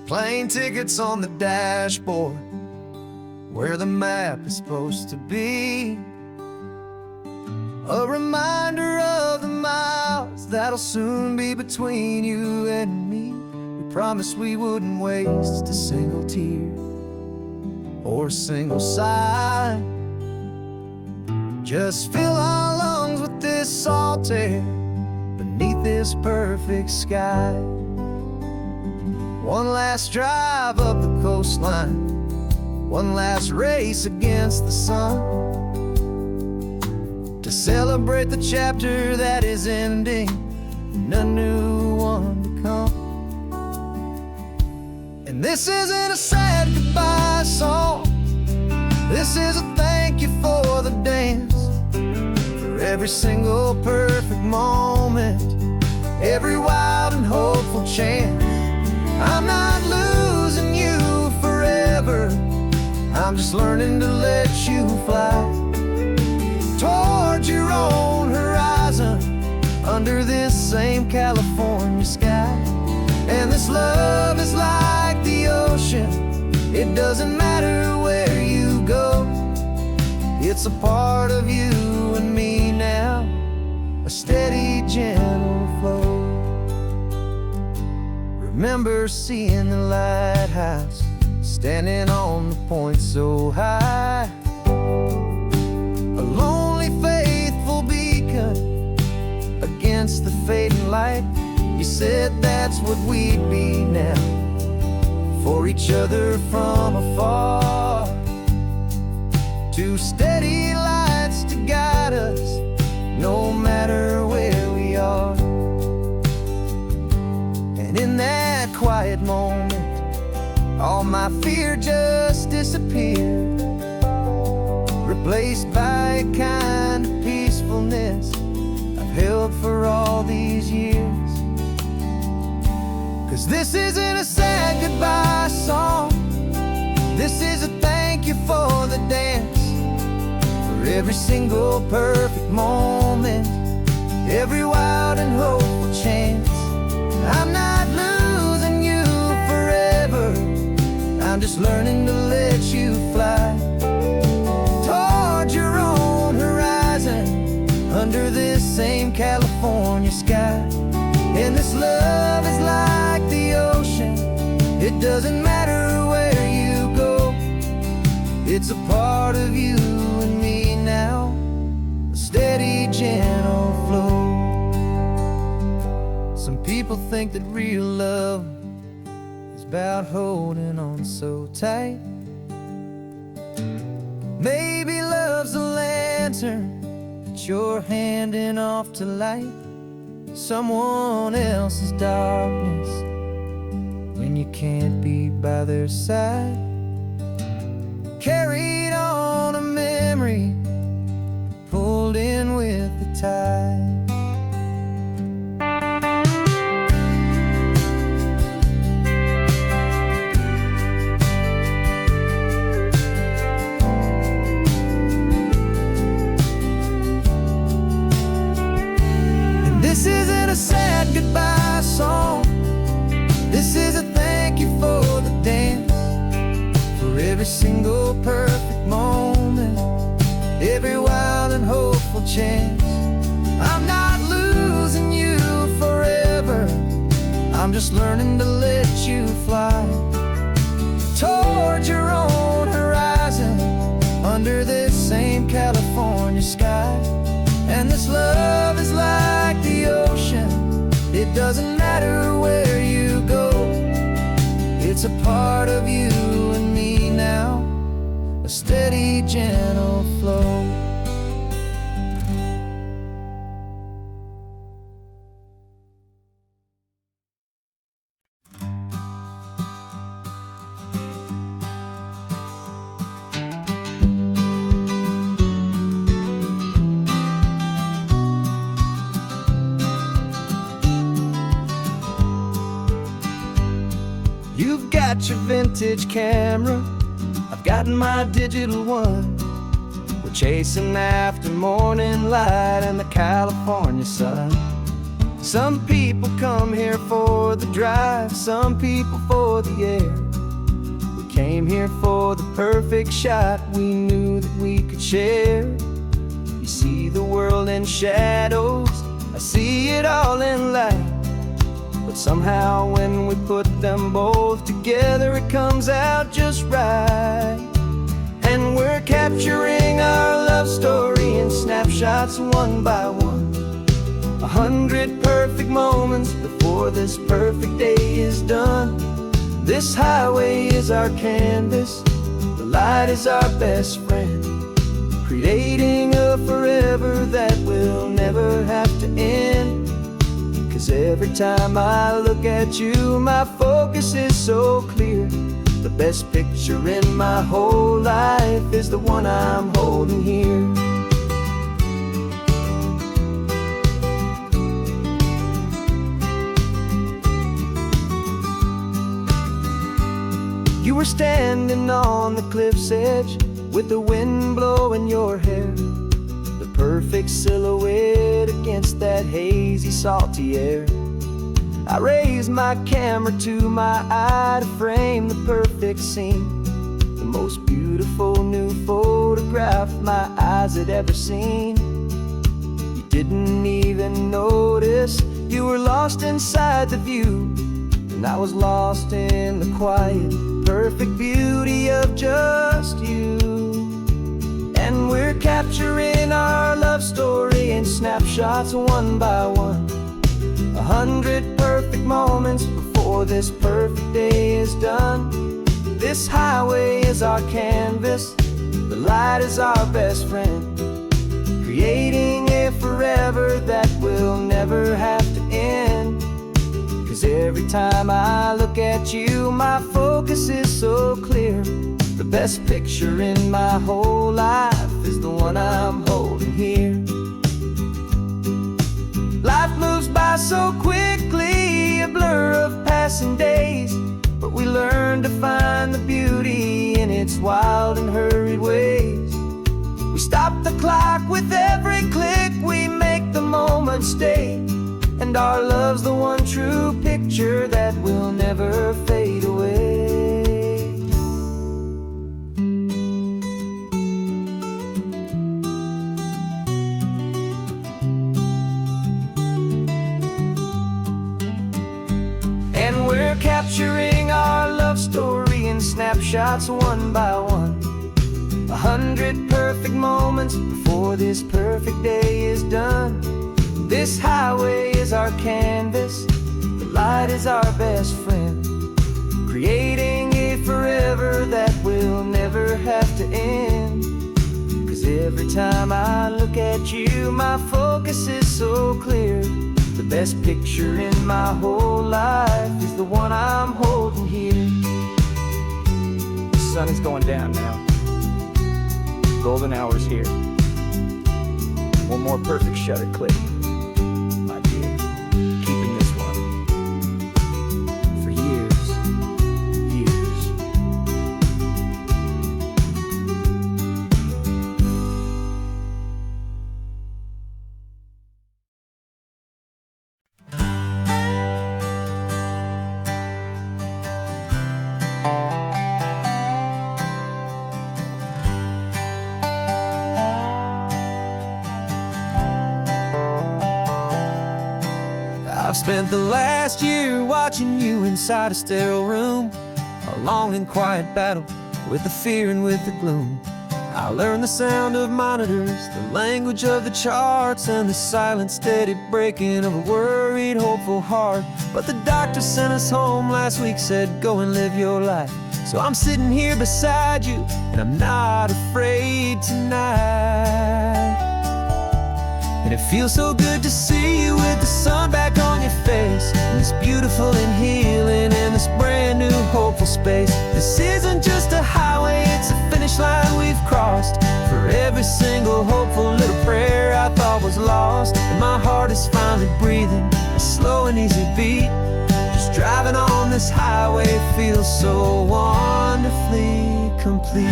Plane tickets on the dashboard, where the map is supposed to be. A reminder of the miles that'll soon be between you and me. We promised we wouldn't waste a single tear or a single sigh. Just fill our lungs with this salt air beneath this perfect sky. One last drive up the coastline, one last race against the sun, to celebrate the chapter that is ending and a new one to come. And this isn't a sad goodbye song, this is a thank you for the dance, for every single perfect moment, every wild and hopeful chance. I'm not losing you forever, I'm just learning to let you fly towards your own horizon, under this same California sky. And this love is like the ocean, it doesn't matter where you go, it's a part of you and me now, a steady, gentle flow. Remember seeing the lighthouse, standing on the point so high, a lonely, faithful beacon against the fading light. You said that's what we'd be now, for each other from afar. Two steady lights to guide us, no matter where we are. And in that quiet moment, all my fear just disappeared, replaced by a kind of peacefulness I've held for all these years. 'Cause this isn't a sad goodbye song, this is a thank you for the dance, for every single perfect moment, every wild and hopeful chance. I'm not losing you forever, I'm just learning to let you fly towards your own horizon, under this same California sky. And this love is like the ocean, it doesn't matter where you go, it's a part of you and me now, a steady, gentle flow. Some people think that real love is about holding on so tight. Maybe love's a lantern that you're handing off to light someone else's darkness when you can't be by their side. Carried on a memory, pulled in with the tide. This isn't a sad goodbye song, this is a thank you for the dance, for every single perfect moment, every wild and hopeful chance. I'm not losing you forever, I'm just learning to let you fly towards your own horizon, under this same California sky. And this love is like the ocean, it doesn't matter where you go, it's a part of you and me now, a steady, gentle flow. You've got your vintage camera, I've got my digital one. We're chasing after morning light and the California sun. Some people come here for the drive, some people for the air. We came here for the perfect shot we knew that we could share. You see the world in shadows, I see it all in light. But somehow when we put them both together, it comes out just right. And we're capturing our love story in snapshots one by one. 100 perfect moments before this perfect day is done. This highway is our canvas, the light is our best friend, creating a forever that will never have to end. 'Cause every time I look at you, my focus is so clear. The best picture in my whole life is the one I'm holding here. You were standing on the cliff's edge with the wind blowing your hair, the perfect silhouette against that hazy, salty air. I raised my camera to my eye to frame the perfect scene, the most beautiful new photograph my eyes had ever seen. You didn't even notice you were lost inside the view, and I was lost in the quiet, perfect beauty of just you. And we're capturing our love story in snapshots one by one. 100 perfect moments before this perfect day is done. This highway is our canvas, the light is our best friend, creating a forever that will never have to end. 'Cause every time I look at you, my focus is so clear. The best picture in my whole life is the one I'm holding here. Life moves by so quickly, a blur of passing days, but we learn to find the beauty in its wild and hurried ways. We stop the clock with every click, we make the moment stay, and our love's the one true picture that will never fade away. And we're capturing our love story in snapshots one by one. 100 perfect moments before this perfect day is done. This highway is our canvas, the light is our best friend, creating a forever that will never have to end. 'Cause every time I look at you, my focus is so clear. The best picture in my whole life is the one I'm holding here. The sun is going down now. Golden hour's here. One more perfect shutter click. Keeping this one for years, years. I've spent the last year watching you inside a sterile room, a long and quiet battle with the fear and with the gloom. I learned the sound of monitors, the language of the charts, and the silent, steady breaking of a worried, hopeful heart. But the doctor sent us home last week, said, go and live your life. So I'm sitting here beside you, and I'm not afraid tonight. And it feels so good to see you with the sun back on your face, and this beautiful and healing in this brand new hopeful space. This isn't just a highway, it's a finish line we've crossed. For every single hopeful little prayer I thought was lost, and my heart is finally breathing a slow and easy beat, just driving on this highway feels so wonderfully complete.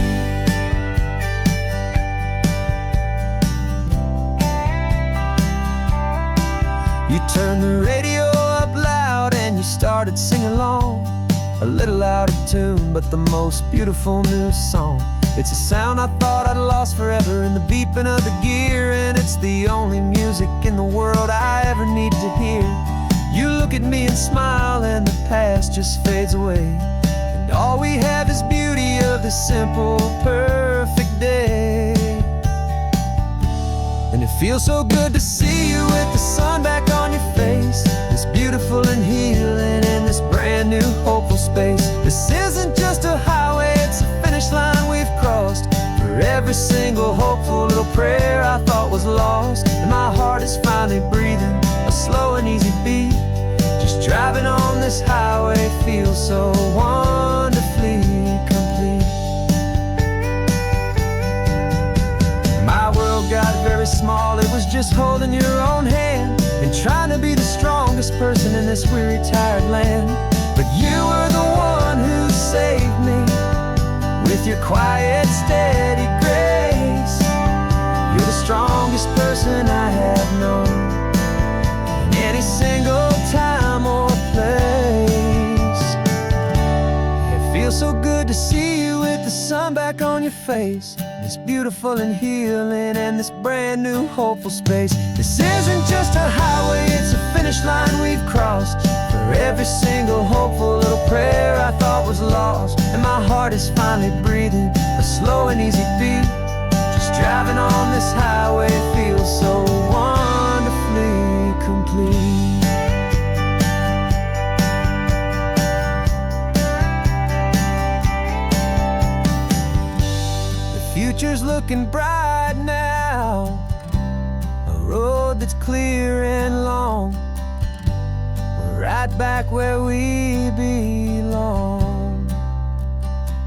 You turned the radio up loud and you started singing along, a little out of tune, but the most beautiful new song. It's a sound I thought I'd lost forever in the beeping of the gear, and it's the only music in the world I ever need to hear. You look at me and smile, and the past just fades away, and all we have is beauty of this simple, perfect day. And it feels so good to see you with the sun back on your face, this beautiful and healing in this brand new hopeful space. This isn't just a highway, it's a finish line we've crossed. For every single hopeful little prayer I thought was lost, and my heart is finally breathing a slow and easy beat. Just driving on this highway feels so wonderfully complete. My world got very small, it was just holding your own hand and trying to be the strongest person in this weary, tired land. But you were the one who saved me with your quiet, steady grace. You're the strongest person I have known in any single time or place. It feels so good to see you with the sun back on your face, this beautiful and healing and this brand new hopeful space. This isn't just a highway, it's a finish line we've crossed. For every single hopeful little prayer I thought was lost, and my heart is finally breathing a slow and easy beat. Just driving on this highway feels so wonderfully complete. Future's looking bright now, a road that's clear and long. We're right back where we belong,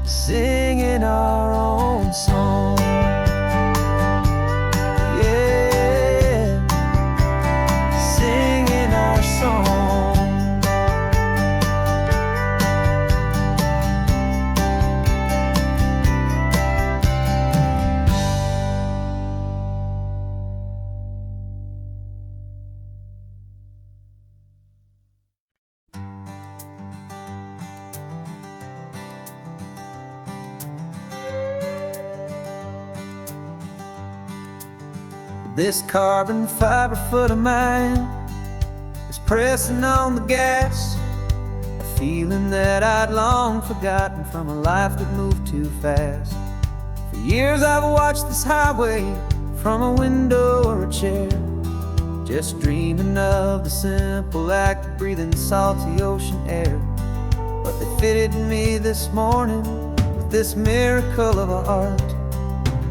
singing our own song. Yeah, singing our song. This carbon fiber foot of mine is pressing on the gas, a feeling that I'd long forgotten from a life that moved too fast. For years I've watched this highway from a window or a chair, just dreaming of the simple act of breathing salty ocean air. But they fitted me this morning with this miracle of art,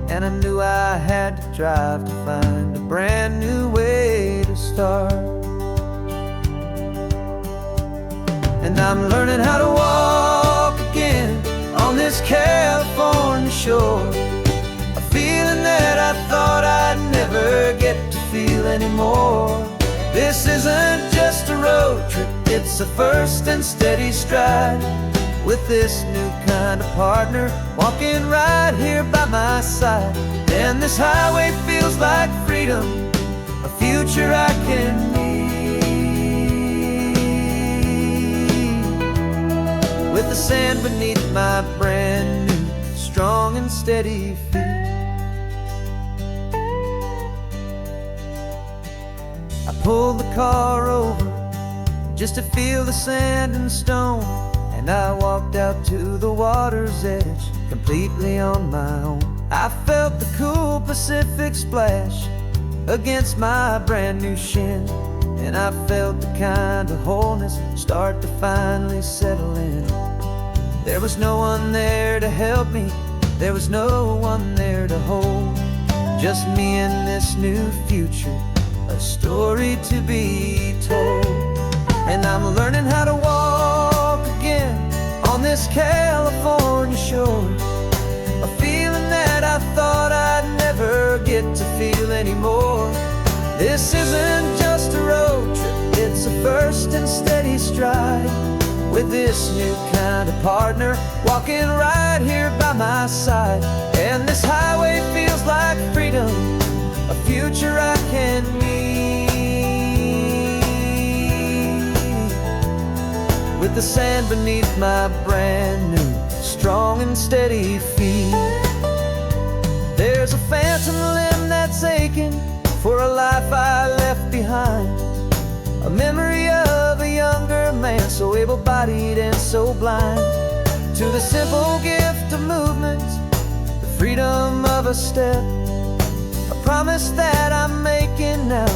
and I knew I had to drive to find a brand new way to start. And I'm learning how to walk again on this California shore, a feeling that I thought I'd never get to feel anymore. This isn't just a road trip, it's a first and steady stride, with this new kind of partner walking right here by my side. And this highway feels like freedom, a future I can need, with the sand beneath my brand new, strong and steady feet. I pulled the car over just to feel the sand and stone, and I walked out to the water's edge completely on my own. I felt the cool Pacific splash against my brand new shin, and I felt the kind of wholeness start to finally settle in. There was no one there to help me, there was no one there to hold, just me and this new future, a story to be told. And I'm learning how to walk again on this California shore, a feeling that I thought I'd never get to feel anymore. This isn't just a road trip, it's a first and steady stride, with this new kind of partner walking right here by my side. And this highway feels like freedom, a future I can meet, with the sand beneath my brand new strong and steady feet. There's a phantom limb that's aching for a life I left behind, a memory of a younger man, so able-bodied and so blind, to the simple gift of movement, the freedom of a step, a promise that I'm making now,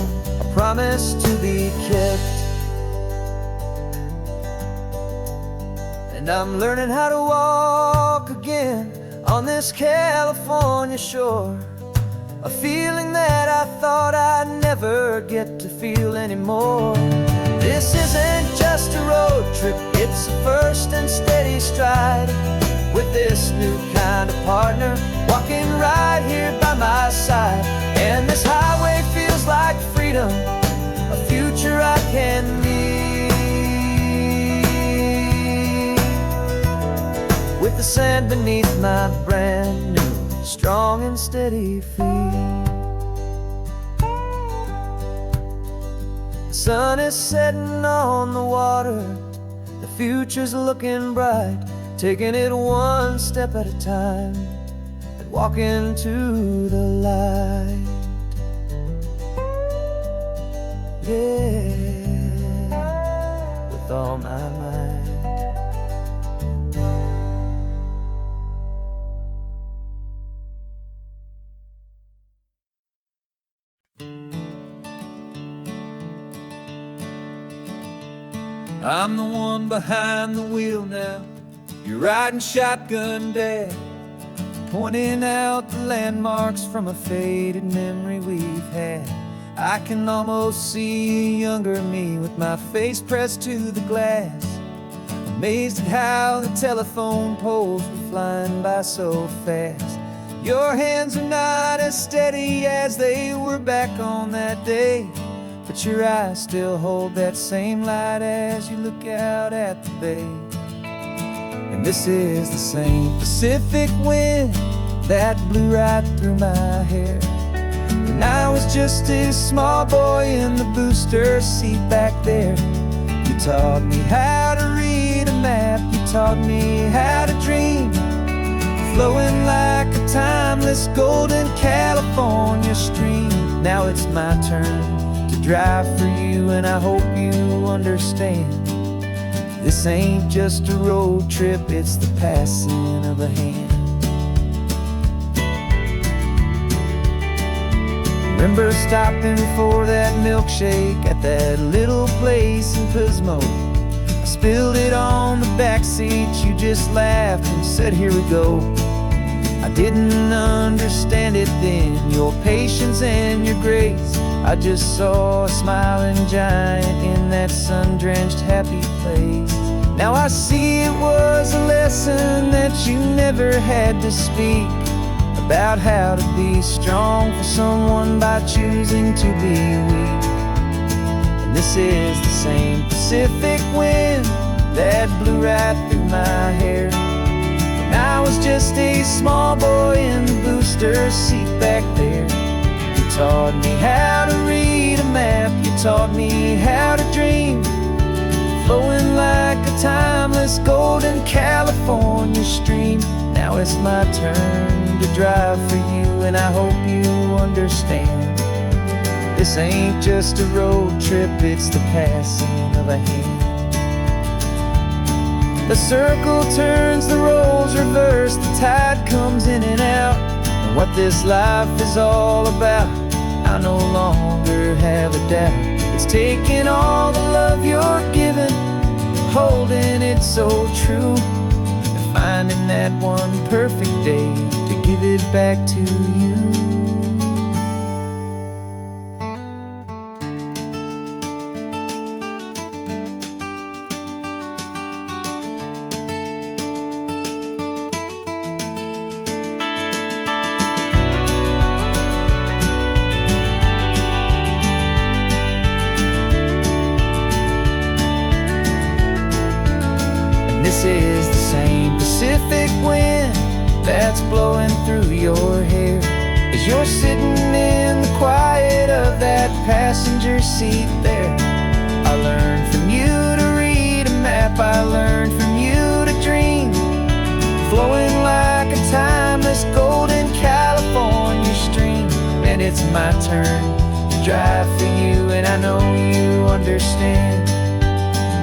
a promise to be kept. And I'm learning how to walk again on this California shore, a feeling that I thought I'd never get to feel anymore. This isn't just a road trip, it's a first and steady stride, with this new kind of partner walking right here by my side. And this highway feels like freedom, a future I can meet, with the sand beneath my brand new strong and steady feet. The sun is setting on the water, the future's looking bright, taking it one step at a time and walking to the light. Yeah, with all my might. I'm the one behind the wheel now, you're riding shotgun, Dad, pointing out the landmarks from a faded memory we've had. I can almost see a younger me with my face pressed to the glass, amazed at how the telephone poles were flying by so fast. Your hands are not as steady as they were back on that day, but your eyes still hold that same light as you look out at the bay. And this is the same Pacific wind that blew right through my hair when I was just a small boy in the booster seat back there. You taught me how to read a map, you taught me how to dream, flowing like a timeless golden California stream. Now it's my turn to drive for you, and I hope you understand, this ain't just a road trip, it's the passing of a hand. Remember stopping for that milkshake at that little place in Pismo? I spilled it on the back seat, you just laughed and said, here we go. I didn't understand it then, your patience and your grace. I just saw a smiling giant in that sun-drenched happy place. Now I see it was a lesson that you never had to speak, about how to be strong for someone by choosing to be weak. And this is the same Pacific wind that blew right through my hair when I was just a small boy in the booster seat back there. You taught me how to read a map, you taught me how to dream, flowing like a timeless golden California stream. Now it's my turn to drive for you, and I hope you understand, this ain't just a road trip, it's the passing of a hand. The circle turns, the roles reverse, the tide comes in and out, and what this life is all about, I no longer have a doubt. It's taking all the love you're giving, holding it so true, and finding that one perfect day to give it back to you. This is the same Pacific wind that's blowing through your hair as you're sitting in the quiet of that passenger seat there. I learned from you to read a map, I learned from you to dream, flowing like a timeless golden California stream. And it's my turn to drive for you, and I know you understand.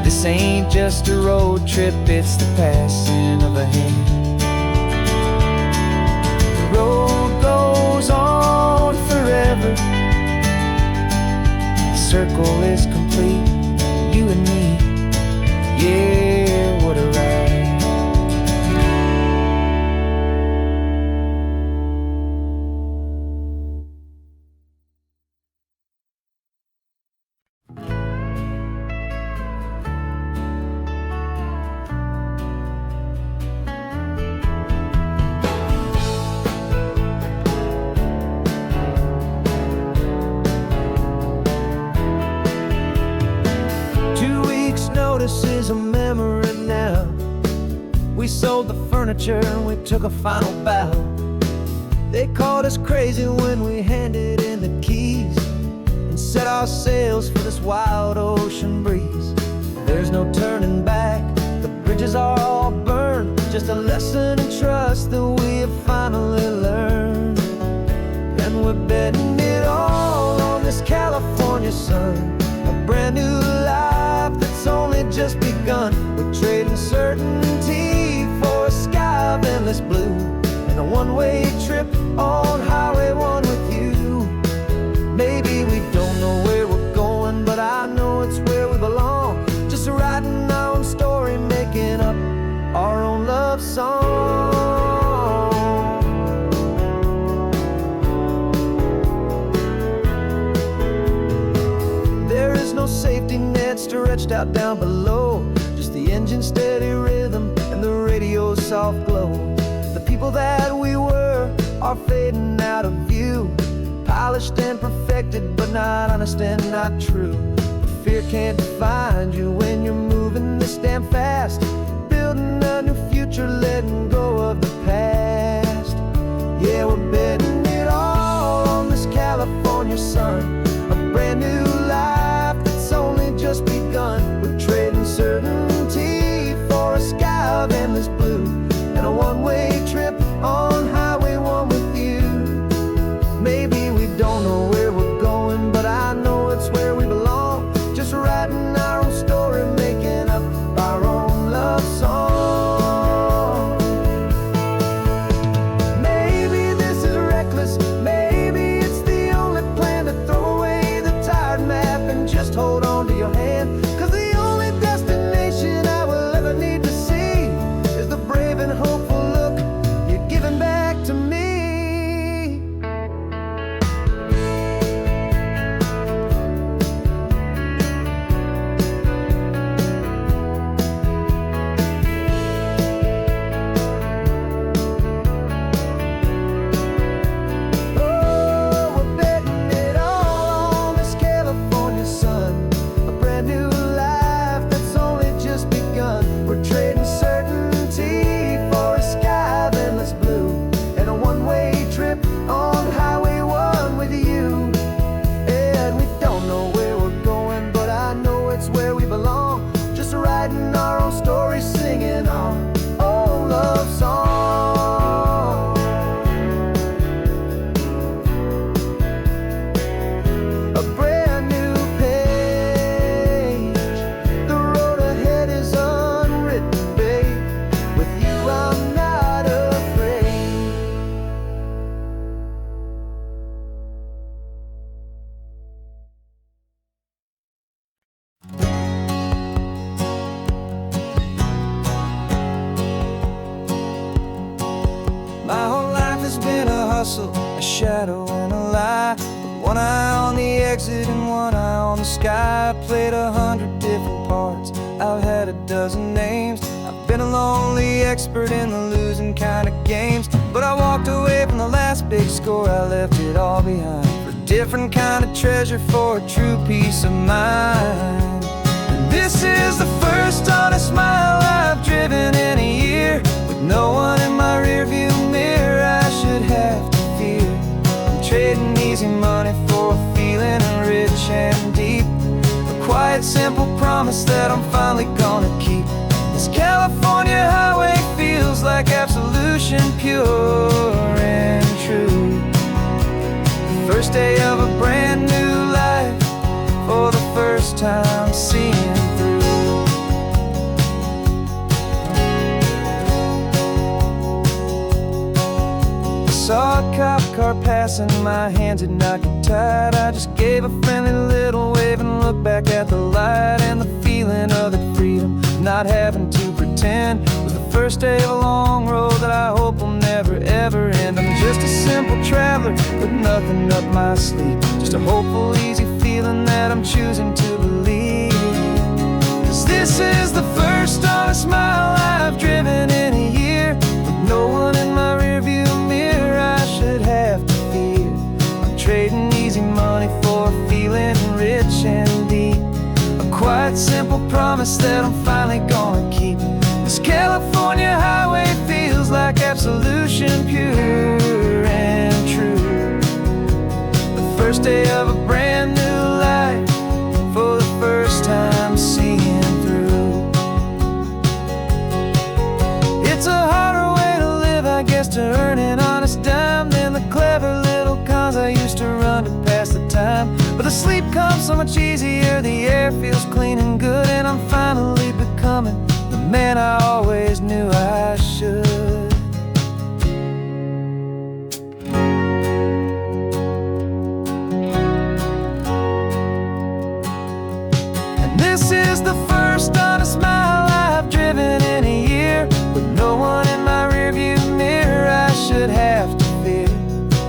This ain't just a road trip, it's the passing of a hand. The road goes on forever, the circle is complete, you and me, yeah, what a ride. Notice is a memory now. We sold the furniture and we took a final bow. They called us crazy when we handed in the keys and set our sails for this wild ocean breeze. There's no turning back, the bridges are all burned, just a lesson in trust that we have finally learned. And we're betting it all on this California sun, a brand new life that's only just begun. We're trading certainty for a sky of endless blue and a one-way trip on Highway 1 with you. Maybe we don't know where we're going, but I know it's where we belong. Just writing our own story, making up our own love song. There is no safety net stretched out down below, just the engine's steady rhythm and the radio's soft glow. The people that we were are fading out of view, polished and perfected, but not honest and not true. Fear can't define you when you're moving this damn fast, building a new future, letting go of the past. Yeah, we're betting it all on this California sun, a brand new life that's only just begun. We're trading certainty for a sky of endless blue and a one-way trip on Highway 1 with you. Maybe we don't know where we're going, but I know it's where we belong. Just writing our own story, making up our own love song. Maybe this is reckless, maybe it's the only plan to throw away the tired map and just hold on to your hand. 'Cause the only destination I will ever need to see is the brave and hopeful look you're giving back to me. My whole life has been a hustle, a shadow and a lie, with one eye on the exit and one eye on the sky. I played 100 different parts, I've had a dozen names. I've been a lonely expert in the losing kind of games, but I walked away from the last big score, I left it all behind for a different kind of treasure, for a true peace of mind. And this is the first honest mile I've driven that I'm finally gonna keep. This California highway feels like absolution, pure and true. The first day of a brand new life, for the first time seeing through. Saw a cop car passing, my hands had not got tied. I just gave a friendly little wave and looked back at the light. And the feeling of the freedom, not having to pretend, was the first day of a long road that I hope will never ever end. I'm just a simple traveler with nothing up my sleeve, just a hopeful, easy feeling that I'm choosing to believe. 'Cause this is the first honest mile I've driven in a year, with no one in my rearview mirror I should have to fear. I'm trading easy money for a feeling rich and deep, a quiet, simple promise that I'm finally gonna keep. This California highway feels like absolution, pure and true. The first day of a brand new life, for the first time seeing through. It's a harder way to live, I guess, to earn an honest dime than the clever little cons I used to run to pass the time. But the sleep comes so much easier, the air feels clean and good, and I'm finally becoming the man I always knew I should. And this is the first honest mile I've driven in a year, with no one in my rearview mirror I should have to fear.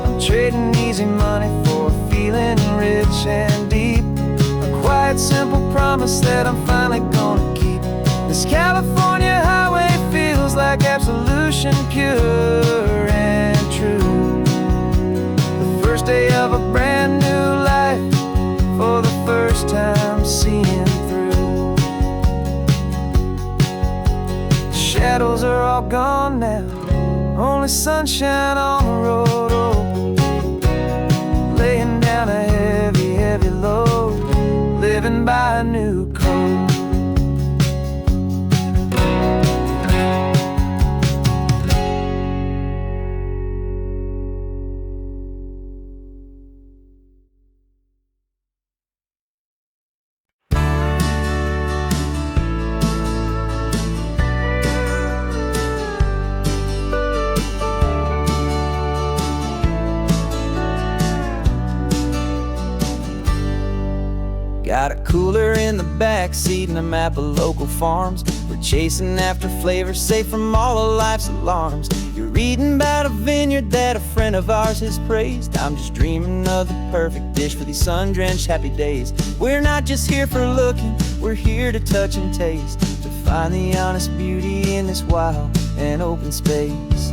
I'm trading easy money for a feeling rich and deep, a quiet, simple promise that I'm finally gonna keep. This California highway feels like absolution, pure and true. The first day of a brand new life, for the first time seeing through. Shadows are all gone now, only sunshine on the road. Oh, laying down a heavy, heavy load, living by a new code. Got a cooler in the back seat and a map of local farms. We're chasing after flavors safe from all of life's alarms. You're reading about a vineyard that a friend of ours has praised. I'm just dreaming of the perfect dish for these sun-drenched happy days. We're not just here for looking, we're here to touch and taste, to find the honest beauty in this wild and open space.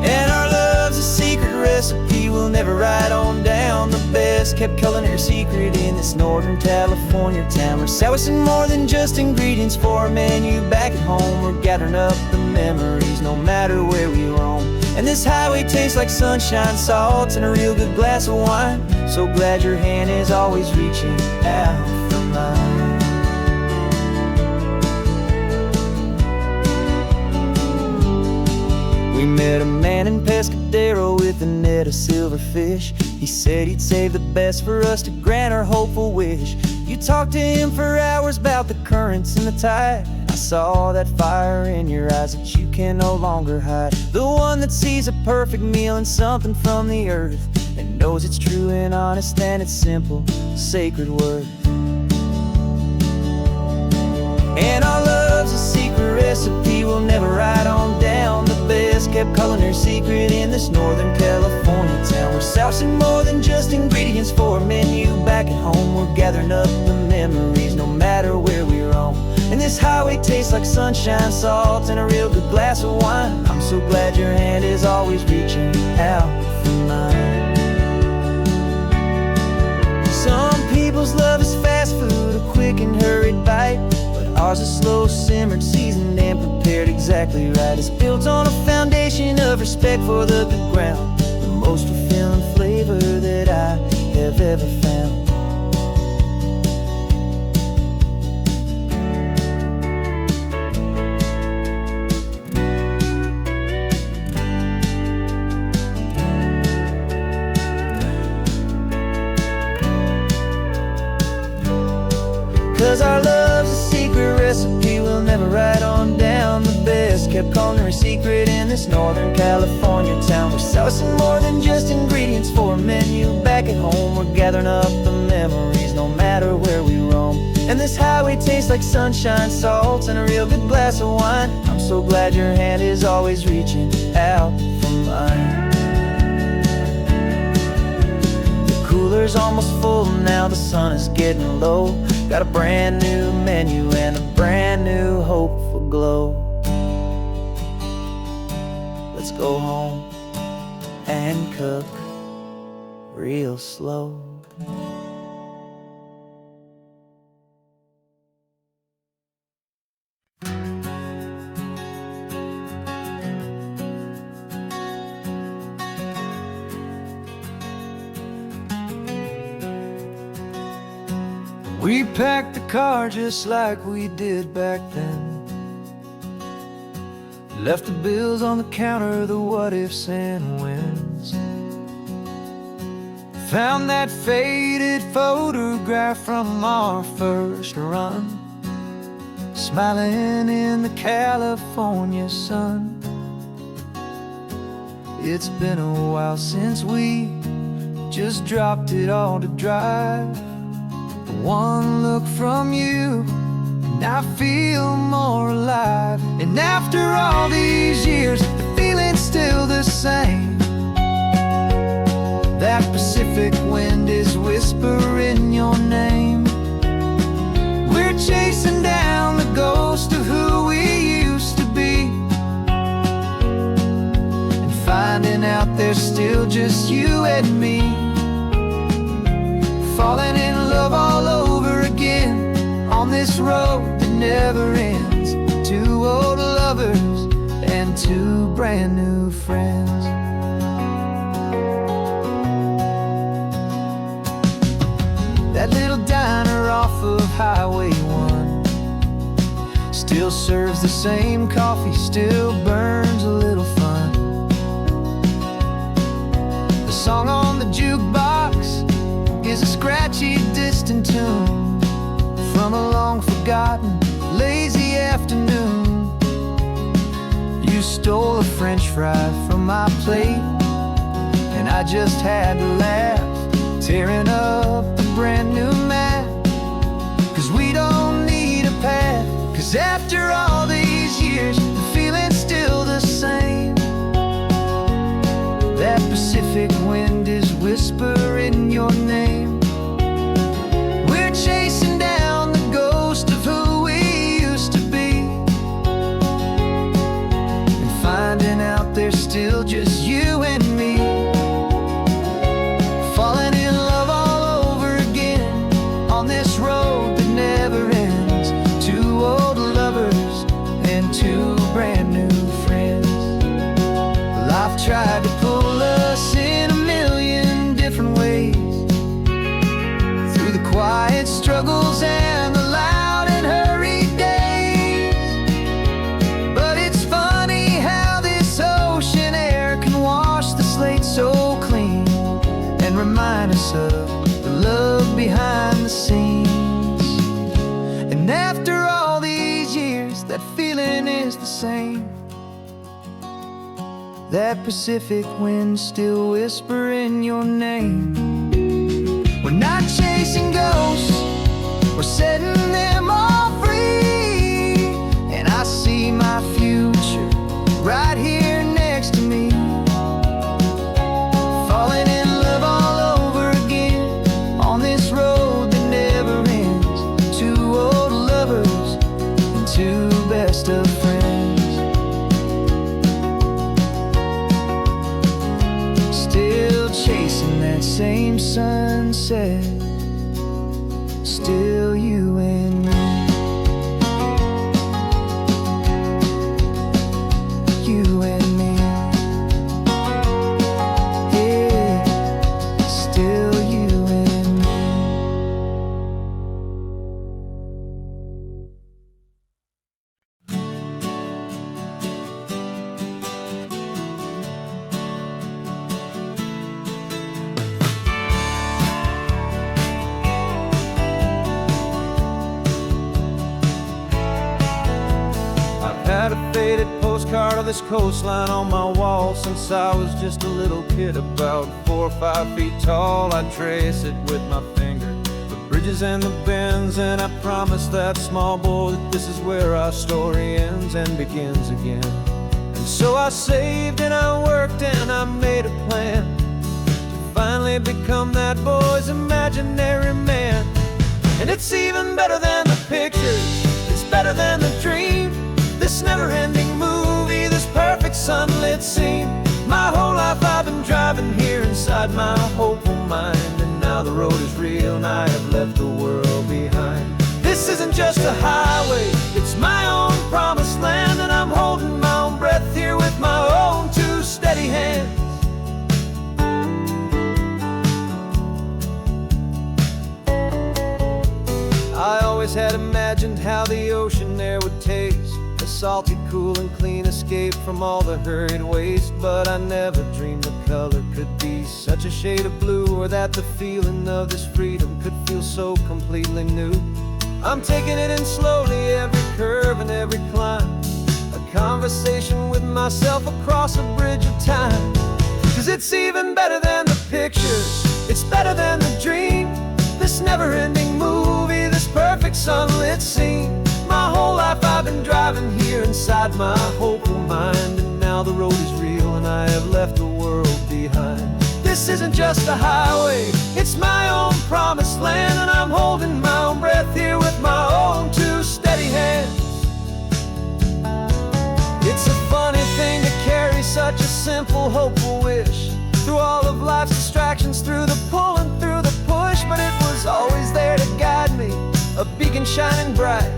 And our love's a secret recipe we'll never write on down. The best kept culinary secret in this Northern California town. We're selling more than just ingredients for a menu back at home. We're gathering up the memories no matter where we roam. And this highway tastes like sunshine, salt, and a real good glass of wine. So glad your hand is always reaching out for mine. We met a man in Pescadero with a net of silverfish. He said he'd save the best for us to grant our hopeful wish. You talked to him for hours about the currents and the tide. I saw that fire in your eyes that you can no longer hide. The one that sees a perfect meal and something from the earth, and knows it's true and honest and it's simple, sacred worth. And our love's a secret recipe we'll never write on down. The best kept culinary secret in this Northern California town. We're sourcing more than just ingredients for a menu back at home. We're gathering up the memories no matter where we roam. And this highway tastes like sunshine, salt, and a real good glass of wine. I'm so glad your hand is always reaching out for mine. Some people's love is fast food, a quick and hurried bite. Ours is slow simmered, seasoned, and prepared exactly right. It's built on a foundation of respect for the good ground, the most fulfilling flavor that I have ever found. 'Cause our love's a secret recipe we'll never write on down. The best kept culinary secret in this Northern California town. We're sourcing more than just ingredients for a menu. Back at home we're gathering up the memories no matter where we roam. And this highway tastes like sunshine, salts, and a real good glass of wine. I'm so glad your hand is always reaching out for mine. Cooler's almost full now, the sun is getting low. Got a brand new menu and a brand new hopeful glow. Let's go home and cook real slow. We packed the car just like we did back then. Left the bills on the counter, the what ifs and whens. Found that faded photograph from our first run, smiling in the California sun. It's been a while since we just dropped it all to drive. One look from you and I feel more alive. And after all these years, the feeling's still the same. That Pacific wind is whispering your name. We're chasing down the ghost of who we used to be, and finding out there's still just you and me. Falling in love all over again on this road that never ends. Two old lovers and two brand new friends. That little diner off of Highway 1 still serves the same coffee, still burns a little fun. The song on the jukebox is a scratchy, distant tune from a long-forgotten, lazy afternoon. You stole a French fry from my plate, and I just had to laugh, tearing up a brand new map. 'Cause we don't need a path, 'cause after all these years, the feeling's still the same. That Pacific wind is whispering your name. We're chasing down the ghost of who we used to be, and finding out there's still just you and me. Falling in love all over again on this road that never ends. Two old lovers and two brand new friends. Life tried to pull us in a million different ways, through the quiet struggles and the loud and hurried days. But it's funny how this ocean air can wash the slate so clean and remind us of the love behind the scenes. And after all these years, that feeling is the same. That Pacific wind still whispering your name. We're not chasing ghosts, we're setting them all free. And I see my future right here next to me. Falling in love all over again on this road that never ends. Two old lovers and two best of friends. Still chasing that same sunset, still you and me. You and me. Yeah, still you and me. had a faded postcard of this coastline on my wall since I was just a little kid, about 4 or 5 feet tall. I trace it with my finger, the bridges and the bends, and I promised that small boy that this is where our story ends and begins again. And so I saved and I worked and I made a plan to finally become that boy's imaginary man. And it's even better than the pictures, it's better than the dream, this never-ending movie, this perfect sunlit scene. My whole life I've been driving here inside my hopeful mind, and now the road is real and I have left the world behind. This isn't just a highway, it's my own promised land, and I'm holding my own breath here with my own 2 steady hands. I always had imagined how the ocean air would taste, a salty, cool and clean escape from all the hurried waste. But I never dreamed the color could be such a shade of blue, or that the feeling of this freedom could feel so completely new. I'm taking it in slowly, every curve and every climb, a conversation with myself across a bridge of time. 'Cause it's even better than the pictures, it's better than the dream, this never-ending movie, this perfect sunlit scene. My whole life I've been driving here inside my hopeful mind, and now the road is real and I have left the world behind. This isn't just a highway, it's my own promised land, and I'm holding my own breath here with my own 2 steady hands. It's a funny thing to carry such a simple, hopeful wish through all of life's distractions, through the pull and through the push. But it was always there to guide me, a beacon shining bright,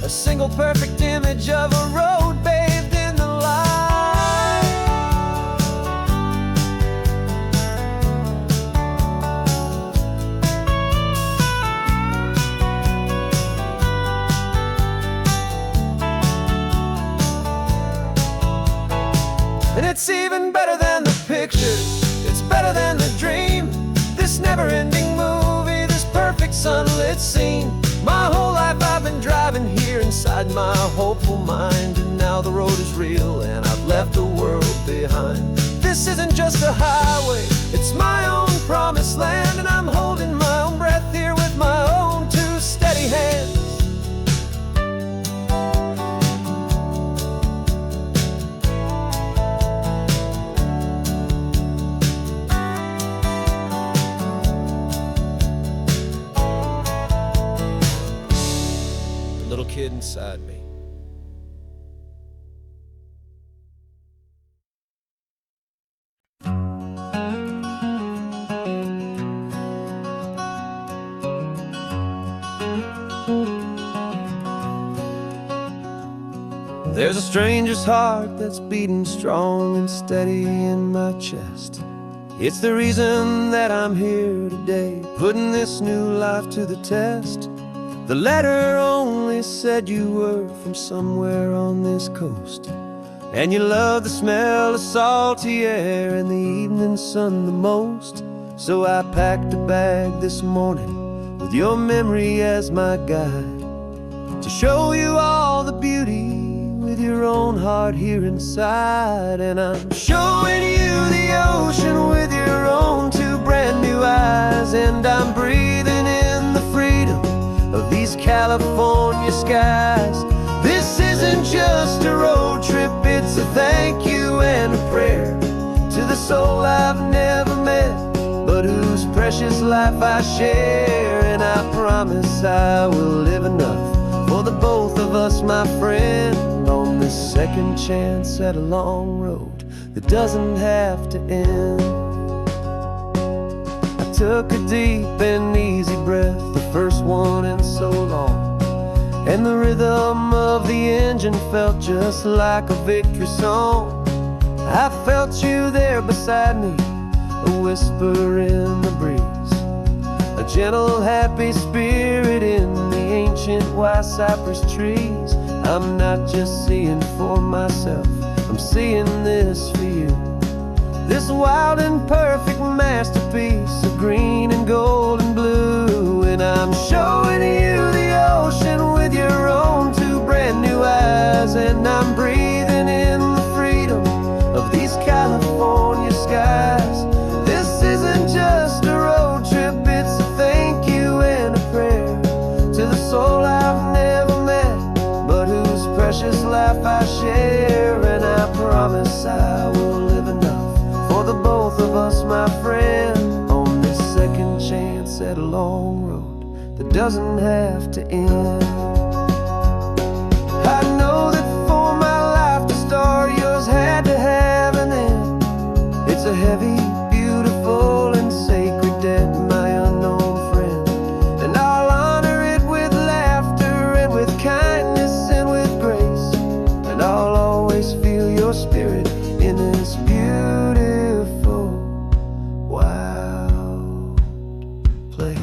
a single perfect image of a road bathed in the light. And it's even better than the pictures, it's better than the dream, this never-ending movie, this perfect sunlit scene. My whole life I've been driving here inside my hopeful mind, and now the road is real and I've left the world behind. This isn't just a highway, it's my own promised land, and I'm holding my own breath here with my own 2 steady hands. Little kid inside me. There's a stranger's heart that's beating strong and steady in my chest. It's the reason that I'm here today, putting this new life to the test. The letter only said you were from somewhere on this coast, and you love the smell of salty air and the evening sun the most. So I packed a bag this morning with your memory as my guide, to show you all the beauty with your own heart here inside. And I'm showing you the ocean with your own 2 brand new eyes, and I'm breathing in the freedom of these California skies. This isn't just a road trip, it's a thank you and a prayer to the soul I've never met, but whose precious life I share. And I promise I will live enough for the both of us, my friend, on this second chance at a long road that doesn't have to end. I took a deep and easy breath, the first one in so long, and the rhythm of the engine felt just like a victory song. I felt you there beside me, a whisper in the breeze, a gentle happy spirit in the ancient white cypress trees. I'm not just seeing for myself, I'm seeing this for you, this wild and perfect masterpiece of green and gold and blue. And I'm showing you the ocean with your own 2 brand new eyes, and I'm breathing my friend, on this second chance at a long road that doesn't have to end. I know that for my life to start, yours had to have an end. It's a heavy, beautiful, and sacred debt, my unknown friend, and I'll honor it with laughter and with kindness and with grace, and I'll always feel your spirit in this beautiful, wild place.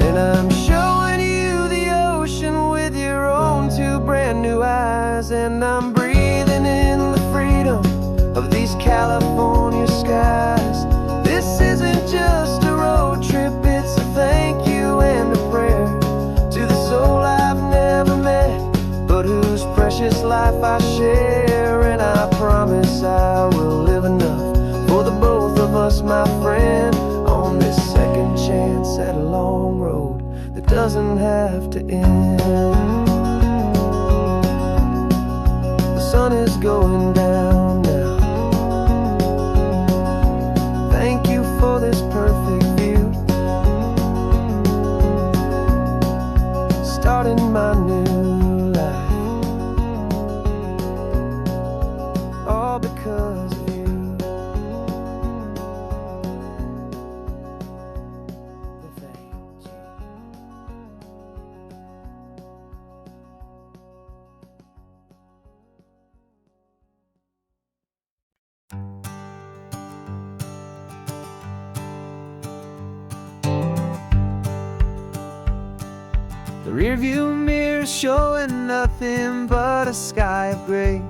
And I'm showing you the ocean with your own two brand new eyes, and I'm breathing in the freedom of these California skies. This isn't just a road trip, it's a thank you and a prayer to the soul I've never met, but whose precious life I share. And I promise I will live enough for the both of us, my friend, on this second chance at a long road that doesn't have to end. The sun is going down now. Thank you for this perfect view, starting my new life, all because of you. Thank you. The rearview mirror showing nothing but a sky of gray.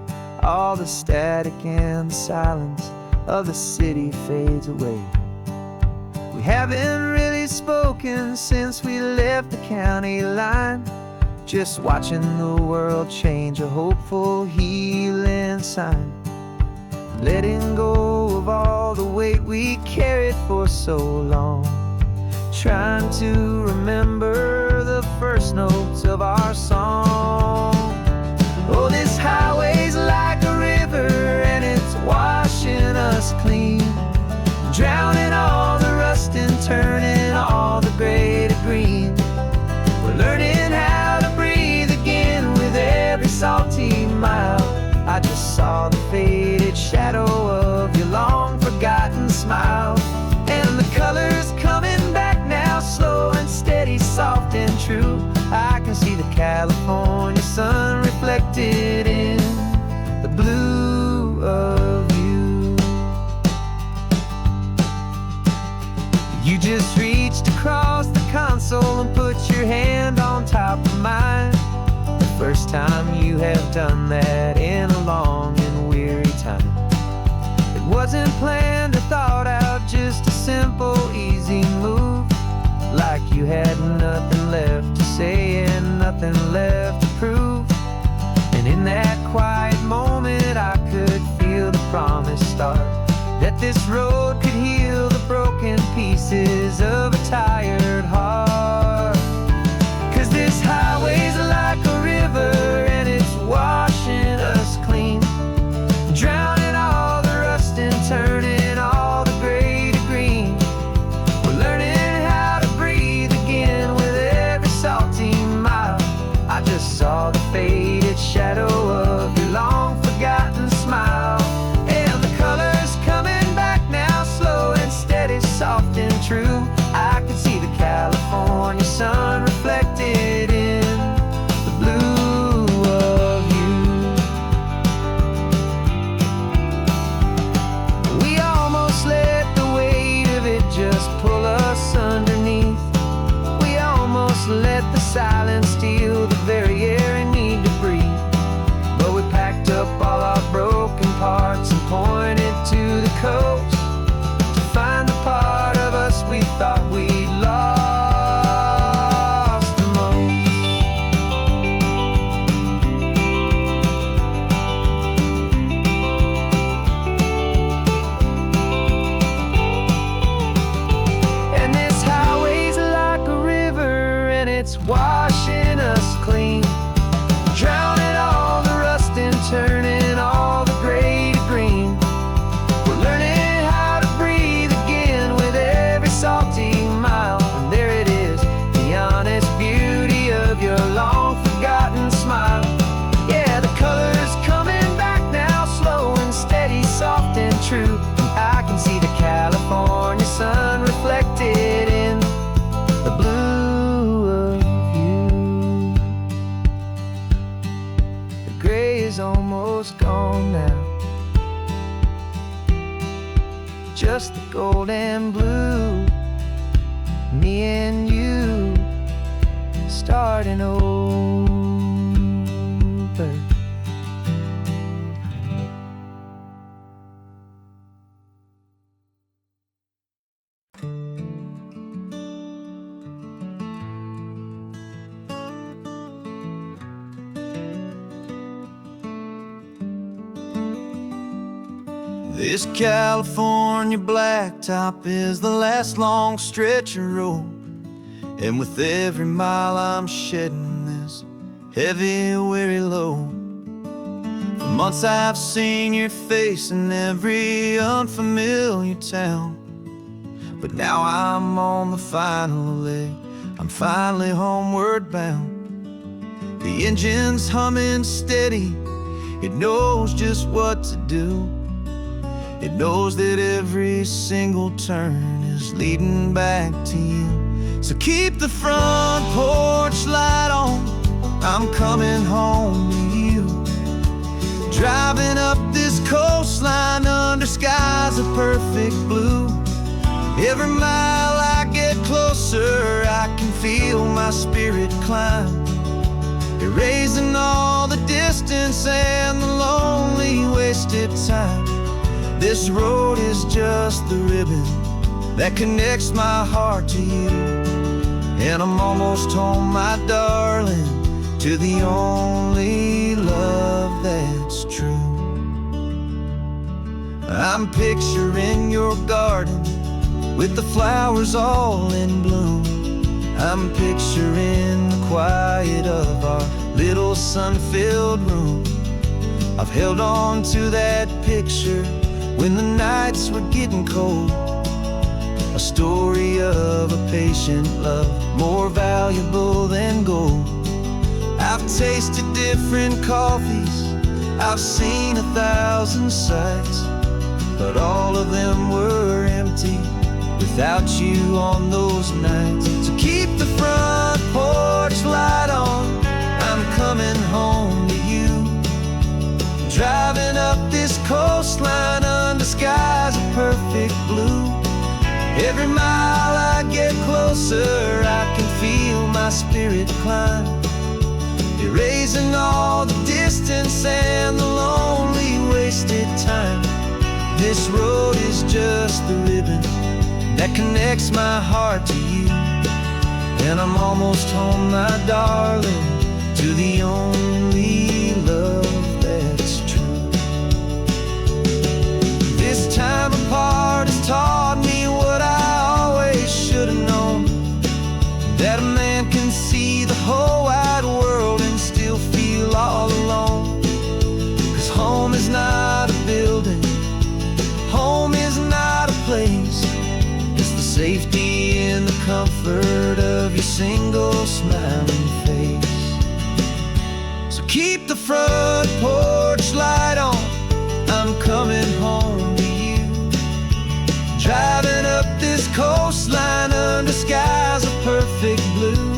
All the static and the silence of the city fades away. We haven't really spoken since we left the county line, just watching the world change, a hopeful healing sign. Letting go of all the weight we carried for so long, trying to remember the first notes of our song. Oh, this highway's like a river and it's washing us clean, drowning all the rust and turning all the gray to green. We're learning how to breathe again with every salty mile. I just saw the faded shadow of your long forgotten smile, and the colors coming back now, slow and steady, soft and true. I can see the California sun reflected in the blue of you. You just reached across the console and put your hand on top of mine. The first time you have done that in a long and weary time. It wasn't planned or thought out, just a simple, easy move. Like you had nothing left to say and nothing left to prove. And in that quiet moment I could feel the promise start, that this road could heal the broken pieces of a tired heart. 'Cause this highway's like a river and it's washing us clean, drowning all the rust and turning all the gray to green. We're learning how to breathe again with every salty mile. I just saw the faded shadow of your long forgotten smile, and the colors coming back now, slow and steady, soft and true. I could see the California sun reflected in the blue of you. We almost let the weight of it just pull us underneath. We almost let the silence steal the very air I need to breathe. But we packed up all our broken parts and pointed to the coast to find the part of us we thought true. I can see the California sun reflected in the blue of you. The gray is almost gone now, just the gold and blue. Me and you starting over. This California blacktop is the last long stretch of road, and with every mile I'm shedding this heavy, weary load. For months I've seen your face in every unfamiliar town, but now I'm on the final leg, I'm finally homeward bound. The engine's humming steady, it knows just what to do. It knows that every single turn is leading back to you. So keep the front porch light on, I'm coming home to you. Driving up this coastline under skies of perfect blue. Every mile I get closer, I can feel my spirit climb, erasing all the distance and the lonely wasted time. This road is just the ribbon that connects my heart to you, and I'm almost home, my darling, to the only love that's true. I'm picturing your garden with the flowers all in bloom. I'm picturing the quiet of our little sun-filled room. I've held on to that picture when the nights were getting cold, a story of a patient love, more valuable than gold. I've tasted different coffees, I've seen 1,000 sights, but all of them were empty without you on those nights. So keep the front porch light on, I'm coming home to you. Driving up this coastline under skies of perfect blue. Every mile I get closer, I can feel my spirit climb, erasing all the distance and the lonely wasted time. This road is just the ribbon that connects my heart to you, and I'm almost home, my darling, to the only love that's true. This time apart has taught me what I always should have known, that a man can see the whole wide world and still feel all alone. 'Cause home is not a building, home is not a place, it's the safety and the comfort of your single smiling face. So keep the front porch light on, I'm coming home to you. Driving up this coastline under skies of perfect blue.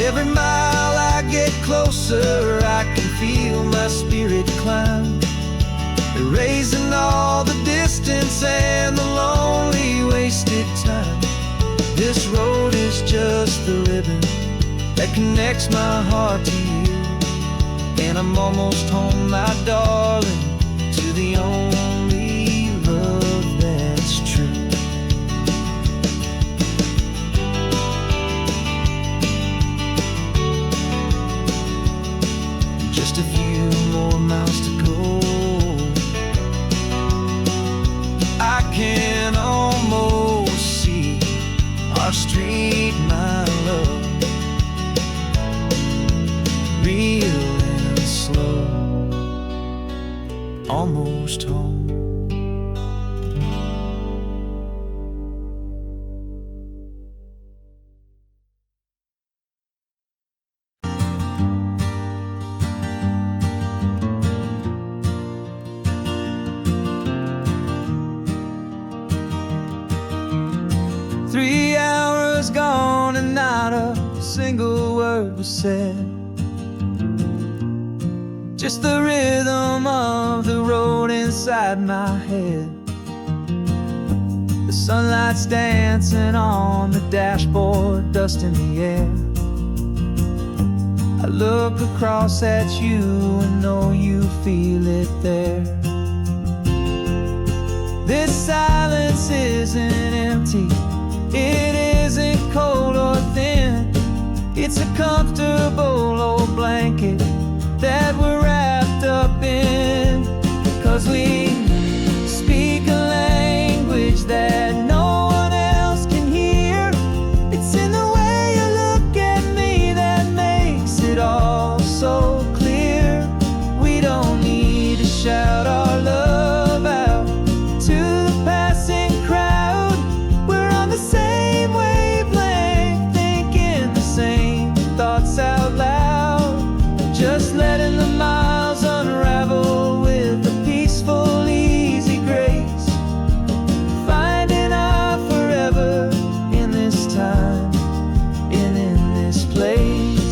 Every mile I get closer, I can feel my spirit climb, erasing all the distance and the lonely wasted time. This road is just the ribbon that connects my heart to you, and I'm almost home, my darling, to the only love that's true. Just a few more miles to go, I can almost see our street, my love, real and slow, almost home. single word was said. Just the rhythm of the road inside my head. The sunlight's dancing on the dashboard, dust in the air. I look across at you and know you feel it there. This silence isn't empty, it isn't cold or thin. It's a comfortable old blanket that we're wrapped up in. 'Cause we speak a language that no one else can hear. It's in the way you look at me that makes it all so clear. We don't need to shout our love out to the passing crowd. We're on the same wavelength, thinking the same thoughts out loud. Just letting the miles unravel with a peaceful, easy grace. Finding our forever in this time and in this place.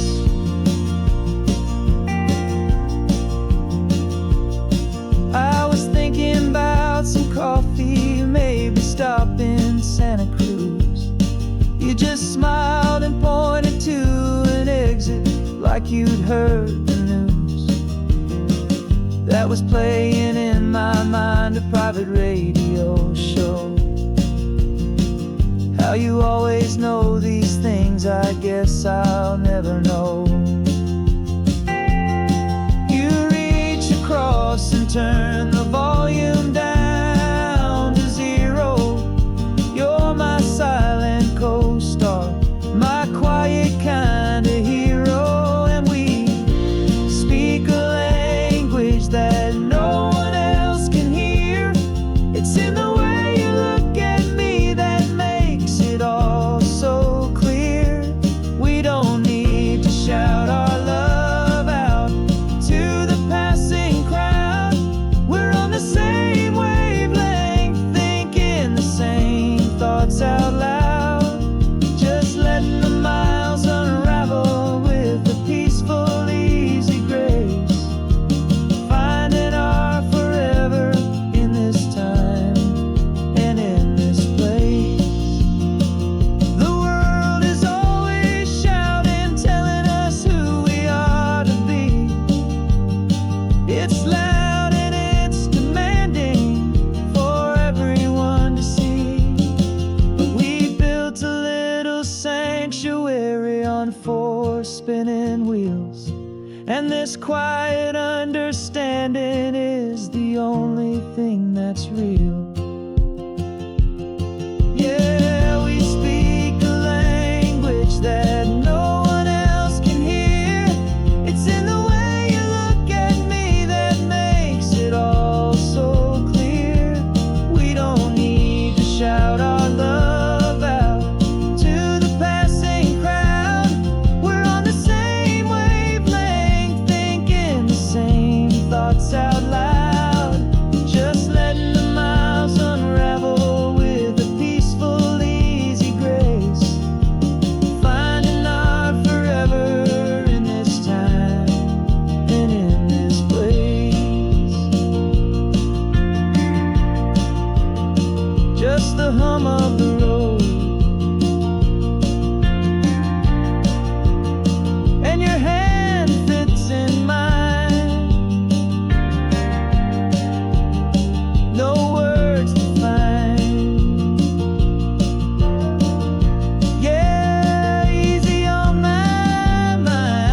I was thinking about some coffee, maybe stop in Santa Cruz. You just smiled and pointed to an exit like you'd heard the news. That was playing in my mind, a private radio show. How you always know these things, I guess I'll never know. You reach across and turn the volume down to 0. You're my silent co-star, my quiet kind of hero. And we speak a language that no one else can hear. It's in the way you look at me that makes it all so clear. We don't need to shout our love out to the passing crowd. We're on the same wavelength, thinking the same thoughts out loud. Just letting the miles unravel with a peaceful, easy grace. Finding our forever in this time and in this place. The world is always shouting, telling us who we are to be. It's loud and it's demanding for everyone to see. But we built a little sanctuary on 4 spinning wheels, and this quiet understanding is the only thing that's real. Yeah, we speak a language that no one else can hear. It's in the way you look at me that makes it all so clear. We don't need to shout our love out to the passing crowd. We're on the same wavelength, thinking the same thoughts out loud. Just letting the miles unravel with a peaceful, easy grace. Finding our forever in this time and in this place. Just the hum of the road and your hand fits in mine. No words to find. Yeah, easy on my mind.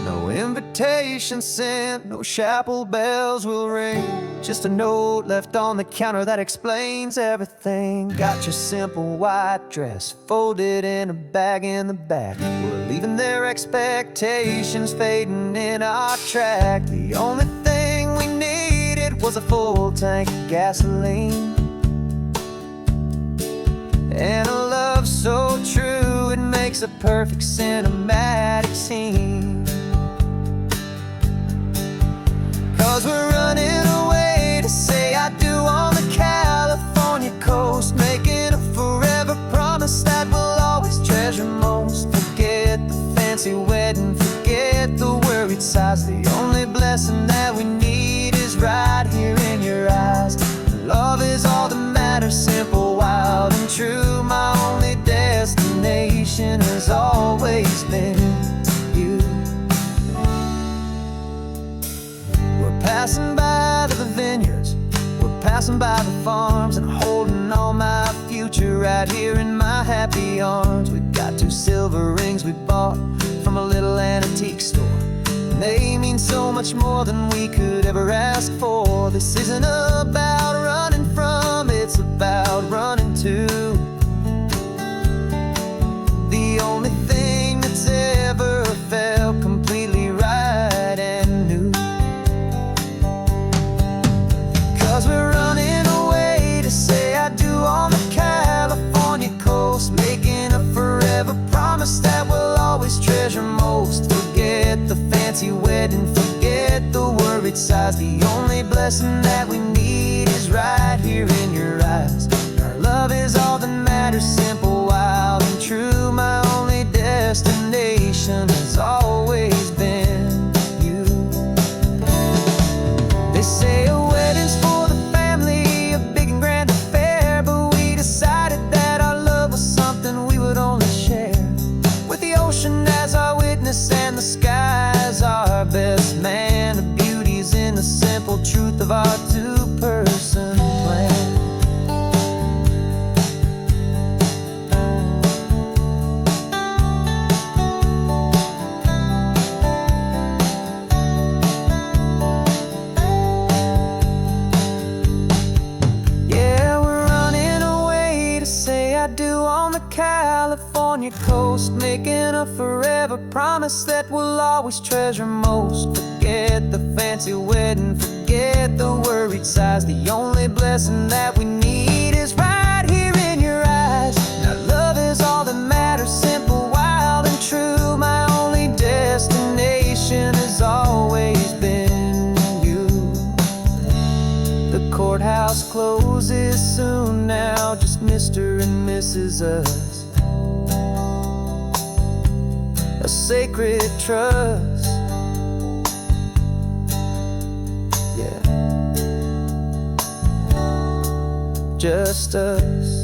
No invitation sent, no chapel bells will ring. Just a note left on the counter that explains everything. Got your simple white dress folded in a bag in the back. We're leaving their expectations fading in our track. The only thing we needed was a full tank of gasoline and a love so true it makes a perfect cinematic scene. 'Cause we're running away to say I do on the California coast, making a forever promise that we'll always treasure most. Forget the fancy wedding, forget the worried sighs. The only blessing that we need is right here in your eyes. Love is all that matters, simple, wild, and true. My only destination has always been you. We're passing by the vineyards, we're passing by the farms, and holding on my future right here in my happy arms. We've got 2 silver rings we bought from a little antique store, and they mean so much more than we could ever ask for. This isn't about running from, it's about running to the only thing that's ever felt completely right and new. 'Cause we're running away to say I do on the California coast, making a forever promise that we'll always treasure most. Forget the fancy wedding, forget the worried sighs. The only blessing that we need is right here in your eyes. Our love is all that matters, simple, wild, and true. My only destination has always been you. They say a wedding's for the family, a big and grand affair, but we decided that our love was something we would only share with the ocean as our witness and the sky as our best man. The beauty's in the simple truth of our 2-person plan. Yeah, we're running away to say I do on the California coast, making a forever promise that we'll always treasure most. Forget the fancy wedding, forget the worried sighs. The only blessing that we need is right here in your eyes. Now love is all that matters, simple, wild, and true. My only destination has always been you. The courthouse closes soon now, just Mr. and Mrs. Us, a sacred trust. Yeah, just us.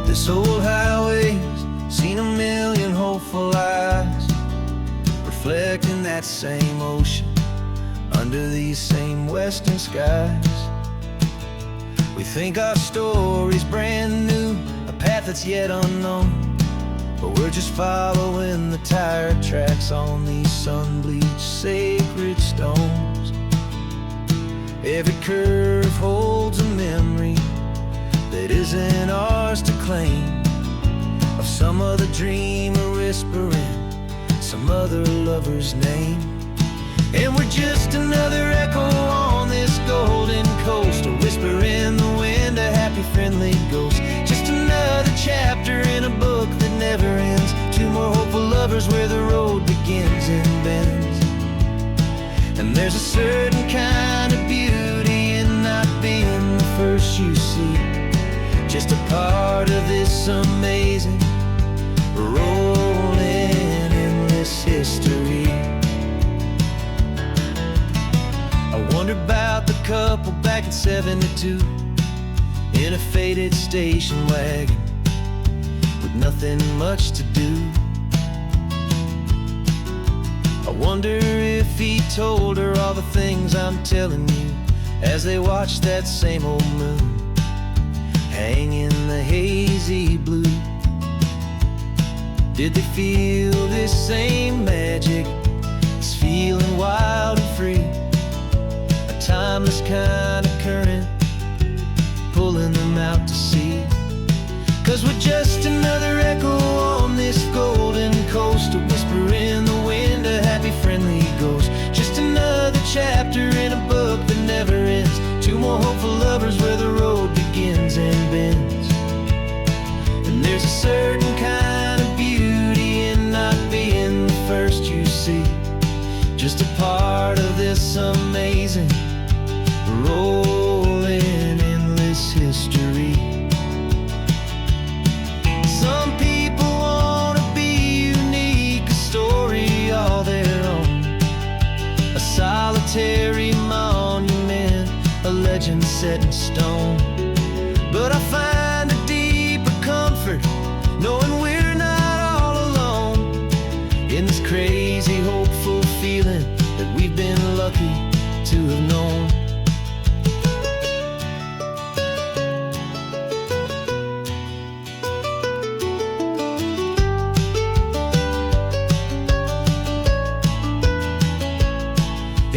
This old highway's seen a million hopeful eyes, reflecting that same ocean under these same western skies. We think our story's brand new, a path that's yet unknown, but we're just following the tire tracks on these sun-bleached sacred stones. Every curve holds a memory that isn't ours to claim, of some other dreamer whispering some other lover's name. And we're just another echo on this golden coast, a whisper in the wind, a happy friendly ghost. Just another chapter in a book that never ends, 2 more hopeful lovers where the road begins and bends. And there's a certain kind of beauty in not being the first you see, just a part of this amazing, rolling, endless history. I wonder about the couple back in '72 in a faded station wagon with nothing much to do. I wonder if he told her all the things I'm telling you as they watched that same old moon hang in the hazy blue. Did they feel this same magic, this feeling rolling them out to sea. 'Cause we're just another echo on this golden coast, a whisper in the wind, a happy friendly ghost. Just another chapter in a book that never ends. Two more hopeful lovers where the road begins and bends. And there's a certain kind of beauty in not being the first you see. Just a part of this amazing, rolling, endless history. Some people want to be unique, a story all their own, a solitary monument, a legend set in stone. But I find a deeper comfort knowing we're not all alone in this crazy, hopeful feeling that we've been lucky to have known.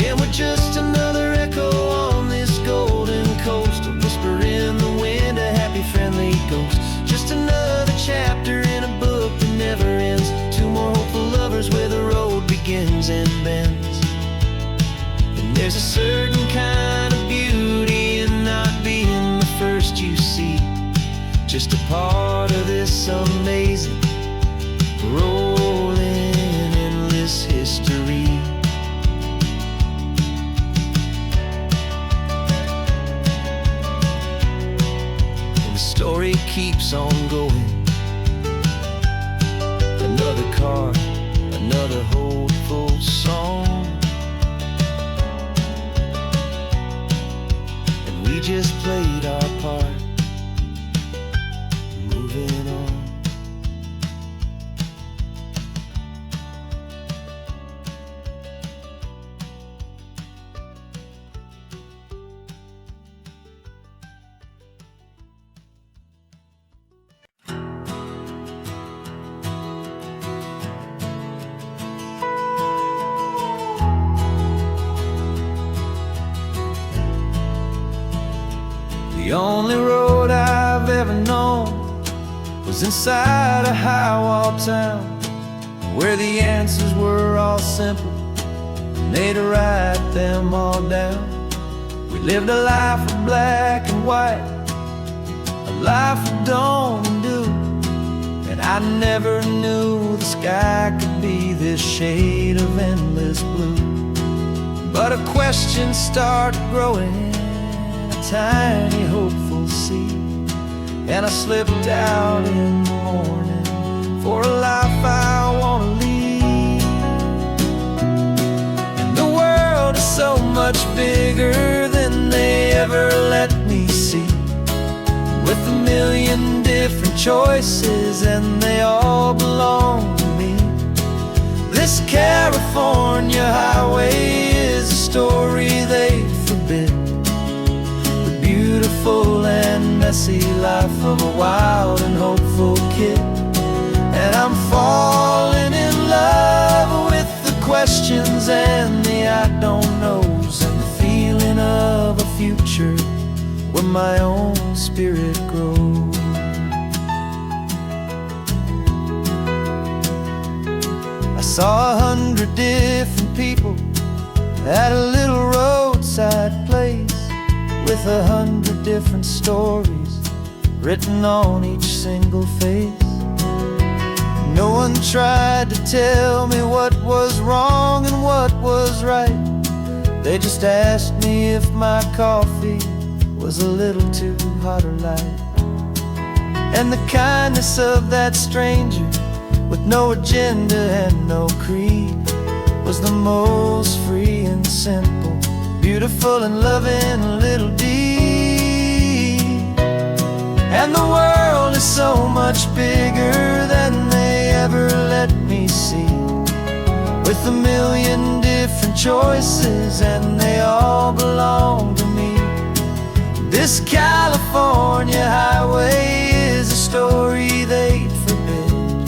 And we're just another echo on this golden coast, a whisper in the wind, a happy friendly ghost. Just another chapter in a book that never ends. Two more hopeful lovers where the road begins and bends. And there's a certain kind of beauty in not being the first you see. Just a part of this amazing, rolling, endless history. Story keeps on going. Another card, another hopeful song, and we just played our part, moving on. The only road I've ever known was inside a high-wall town, where the answers were all simple, and they'd write them all down. We lived a life of black and white, a life of dawn and dew, and I never knew the sky could be this shade of endless blue. But a question started growing, tiny hopeful seed, and I slipped out in the morning for a life I want to lead. And the world is so much bigger than they ever let me see, with a million different choices and they all belong to me. This California highway is a story they forbid, beautiful and messy life of a wild and hopeful kid. And I'm falling in love with the questions and the I don't knows, and the feeling of a future where my own spirit grows. I saw 100 different people at a little roadside place, with 100 different stories written on each single face. No one tried to tell me what was wrong and what was right. They just asked me if my coffee was a little too hot or light. And the kindness of that stranger, with no agenda and no creed, was the most free and simple, beautiful and loving little deed. And the world is so much bigger than they ever let me see, with a million different choices and they all belong to me. This California highway is a story they'd forbid,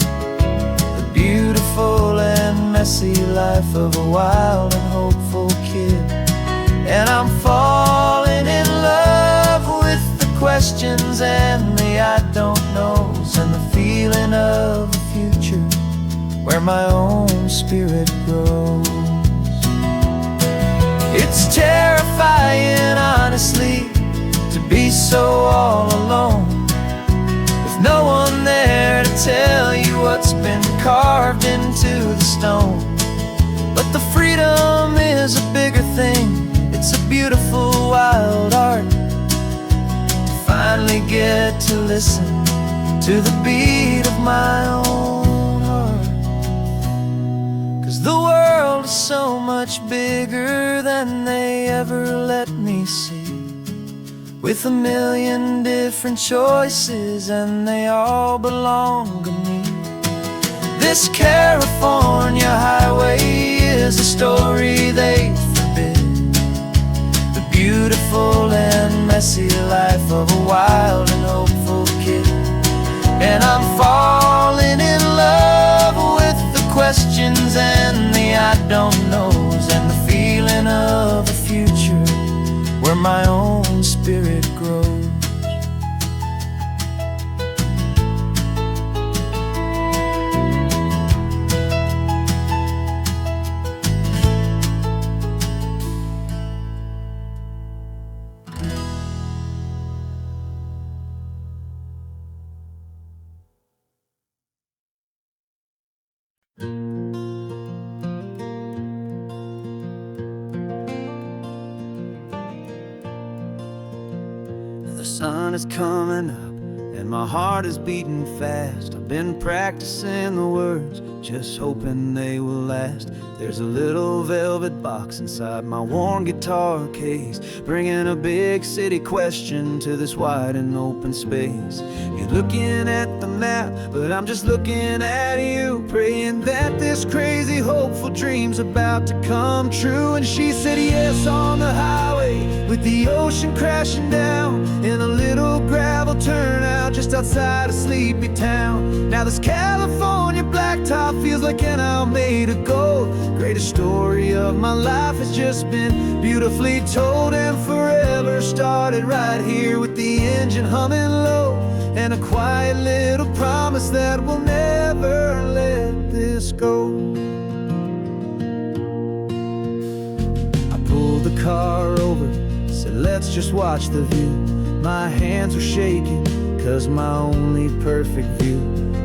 the beautiful and messy life of a wild and hopeful kid. And I'm falling in love with the question questions and the I don't knows, and the feeling of the future where my own spirit grows. It's terrifying, honestly, to be so all alone, with no one there to tell you what's been carved into the stone. But the freedom is a bigger thing. It's a beautiful wild art to finally get to listen to the beat of my own heart. 'Cause the world is so much bigger than they ever let me see, with a million different choices and they all belong to me. This California highway is a story they forbid, the beautiful and messy life of a wild and hopeful kid. And I'm falling in love with the questions and the I don't knows, and the feeling of a future where my own spirit grows. The sun is coming up and my heart is beating fast. I've been practicing the words, just hoping they will last. There's a little velvet box inside my worn guitar case, bringing a big city question to this wide and open space. You're looking at the map, but I'm just looking at you, praying that this crazy hopeful dream's about to come true. And she said yes on the highway, with the ocean crashing down in a little gravel turnout just outside a sleepy town. Now this California blacktop feels like an isle made of gold. Greatest story of my life has just been beautifully told, and forever started right here with the engine humming low, and a quiet little promise that we'll never let this go. I pulled the car over, said let's just watch the view. My hands were shaking, 'cause my only perfect view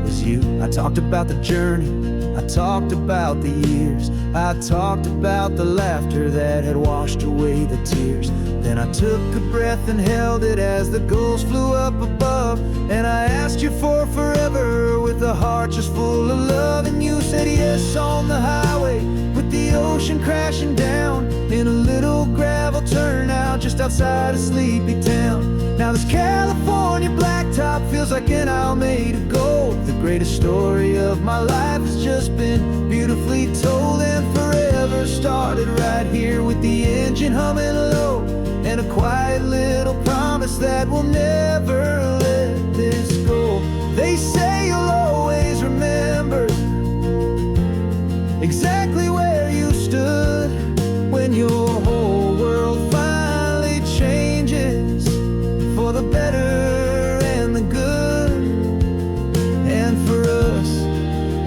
was you. I talked about the journey, I talked about the years, I talked about the laughter that had washed away the tears. Then I took a breath and held it as the gulls flew up above, and I asked you for forever with a heart just full of love. And you said yes on the highway, with the ocean crashing down in a little gravel turnout just outside a sleepy town. Now this California blacktop feels like an isle made of gold. The greatest story of my life has just been beautifully told, and forever started right here with the engine humming low, and a quiet little promise that we'll never let this go. They say you'll always remember exactly where you stood when your whole world finally changes for the better and the good. And for us,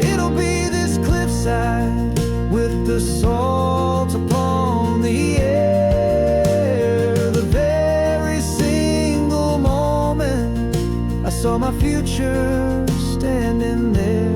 it'll be this cliffside with the salt upon the air. The very single moment I saw my future standing there.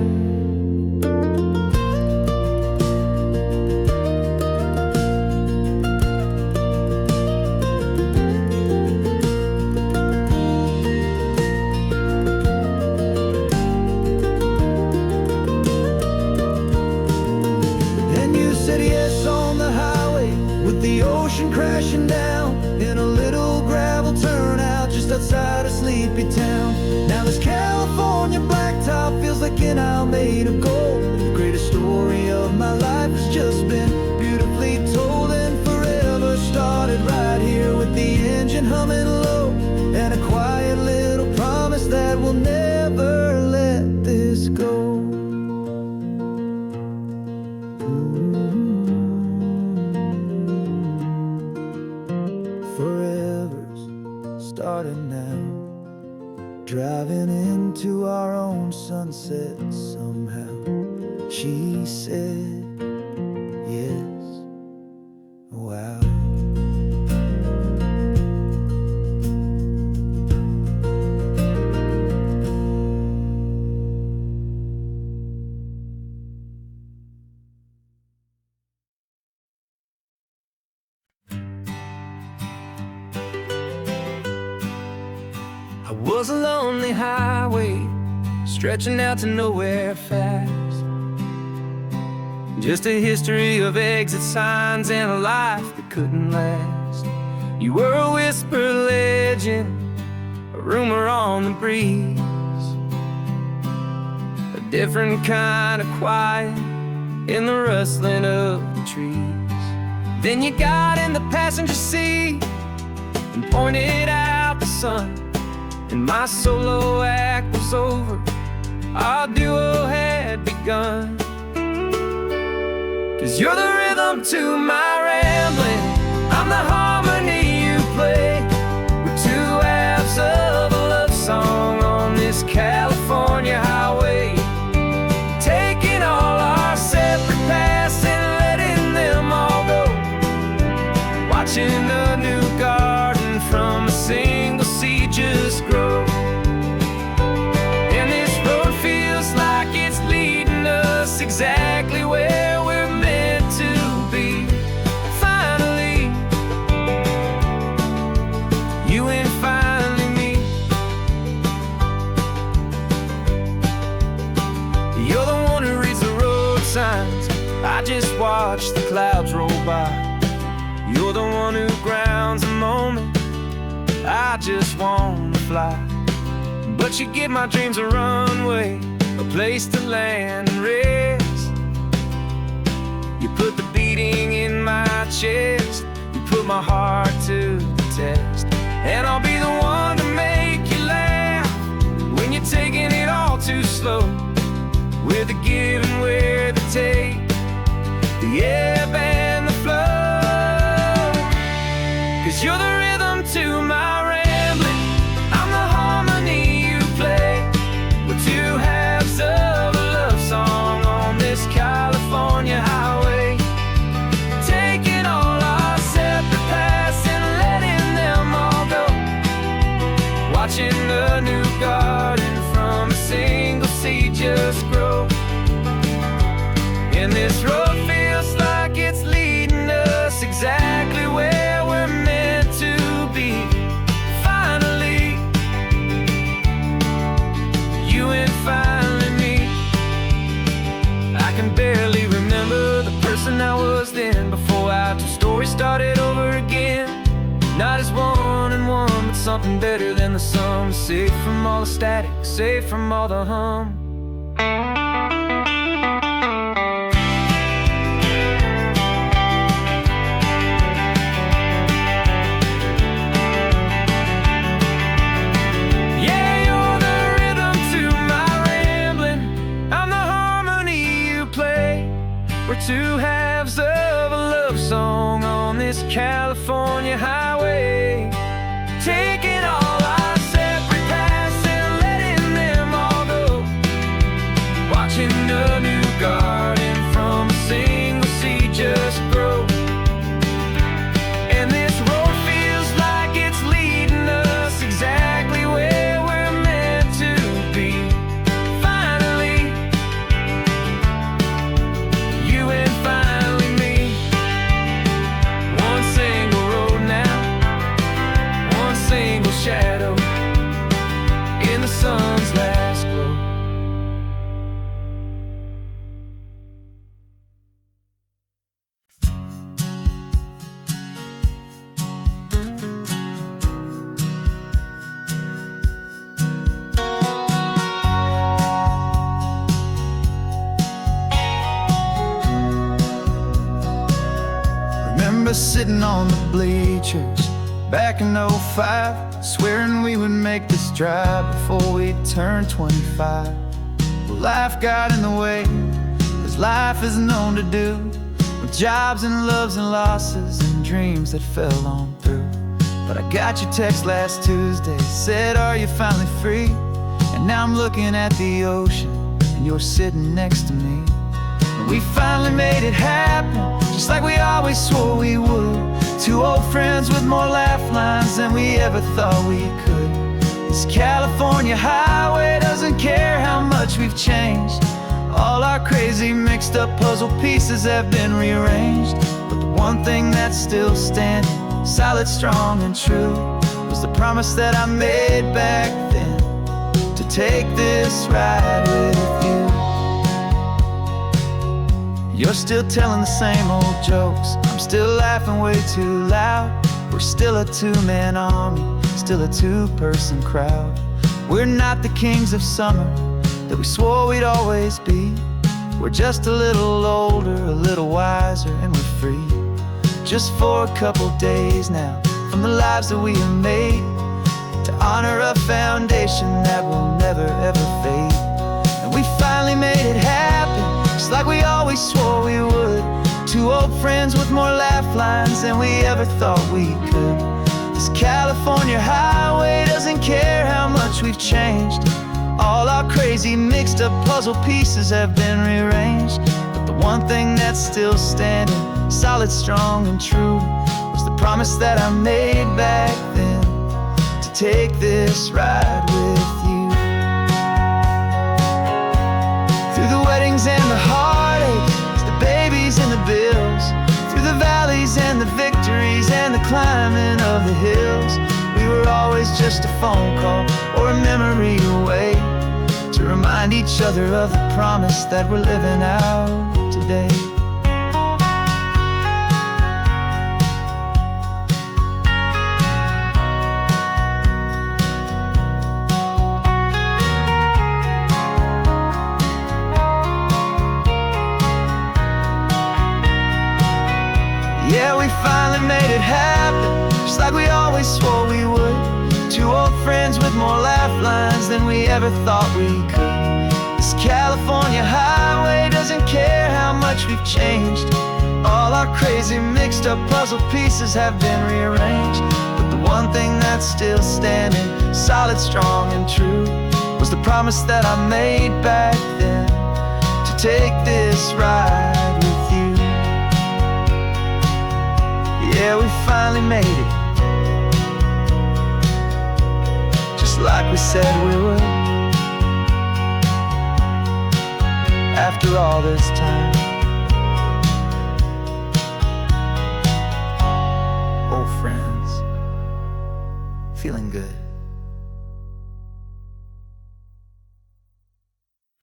The ocean crashing down in a little gravel turnout just outside a sleepy town. Now this California blacktop feels like an isle made of gold. The greatest story of my life has just been beautifully told, and forever started right here with the engine humming low, and a quiet little promise that we'll never let this go. Forever's starting now. driving into our own sunset somehow. She said, yes, wow. I was a lonely highway, stretching out to nowhere fast. Just a history of exit signs and a life that couldn't last. You were a whisper legend, a rumor on the breeze, a different kind of quiet in the rustling of the trees. Then you got in the passenger seat and pointed out the sun, and my solo act was over, our duo had begun. 'Cause you're the rhythm to my rambling, I'm the harmony you play. We're two halves of a love song on this California highway, taking all our separate paths and letting them all go, watching a new garden from a single seed just grow. And this road feels like it's leading us exactly where we're meant to be. Finally, you and finally me. You're the one who reads the road signs, I just watch the clouds roll by. You're the one who grounds a moment, I just wanna fly. But you give my dreams a runway, a place to land and rest. You put the beating in my chest, you put my heart to the test. And I'll be the one to make you laugh when you're taking it all too slow. We're the give and we're the take, the ebb and the flow. 'Cause you're the rhythm to my rambling, I'm the harmony you play. We're two halves of a love song on this California highway, taking all our separate paths and letting them all go, watching a new garden from a single seed just grow. And this road feels like it's leading us exactly where we're meant to be. Finally, you and finally me. I can barely remember the person I was then, before our two stories started over again. Not as one and one, but something better than the sum. Safe from all the static, safe from all the hum. Two halves of a love song on this California highway, taking all our separate paths and letting them all go, watching a new garden from a single seed just grow. And this road feels like it's leading us exactly where we're meant to be. Finally, you and finally me. One single road now, one single shadow in the sun's last glow. Remember sitting on the bleachers back in '05, swearing we would make this drive before we turned 25. Well, life got in the way, as life is known to do, with jobs and loves and losses and dreams that fell on through. But I got your text last Tuesday, said, are you finally free? And now I'm looking at the ocean, and you're sitting next to me. And we finally made it happen, just like we always swore we would. Two old friends with more laugh lines than we ever thought we could. This California highway doesn't care how much we've changed. All our crazy mixed up puzzle pieces have been rearranged. But the one thing that's still standing, solid, strong, and true, was the promise that I made back then, to take this ride with you. You're still telling the same old jokes, I'm still laughing way too loud. We're still a two-man army, still a two-person crowd. We're not the kings of summer that we swore we'd always be. We're just a little older, a little wiser, and we're free. Just for a couple days now, from the lives that we have made, to honor a foundation that will never ever fade. And we finally made it happen, just like we always swore we would. Two old friends with more laugh lines than we ever thought we could. This California highway doesn't care how much we've changed. All our crazy mixed up puzzle pieces have been rearranged. But the one thing that's still standing, solid, strong, and true, was the promise that I made back then, to take this ride with you. Through the weddings and the heartaches, the babies and the bills, through the valleys and the victories and the climbing of the hills, we were always just a phone call or a memory away, to remind each other of the promise that we're living out today. Yeah, we finally made it happen, just like we always swore we would. Two old friends with more laugh lines than we ever thought we could. This California highway doesn't care how much we've changed. All our crazy mixed up puzzle pieces have been rearranged. But the one thing that's still standing, solid, strong, and true, was the promise that I made back then, to take this ride with you. Yeah, we finally made it, just like we said we would. After all this time, old friends, feeling good.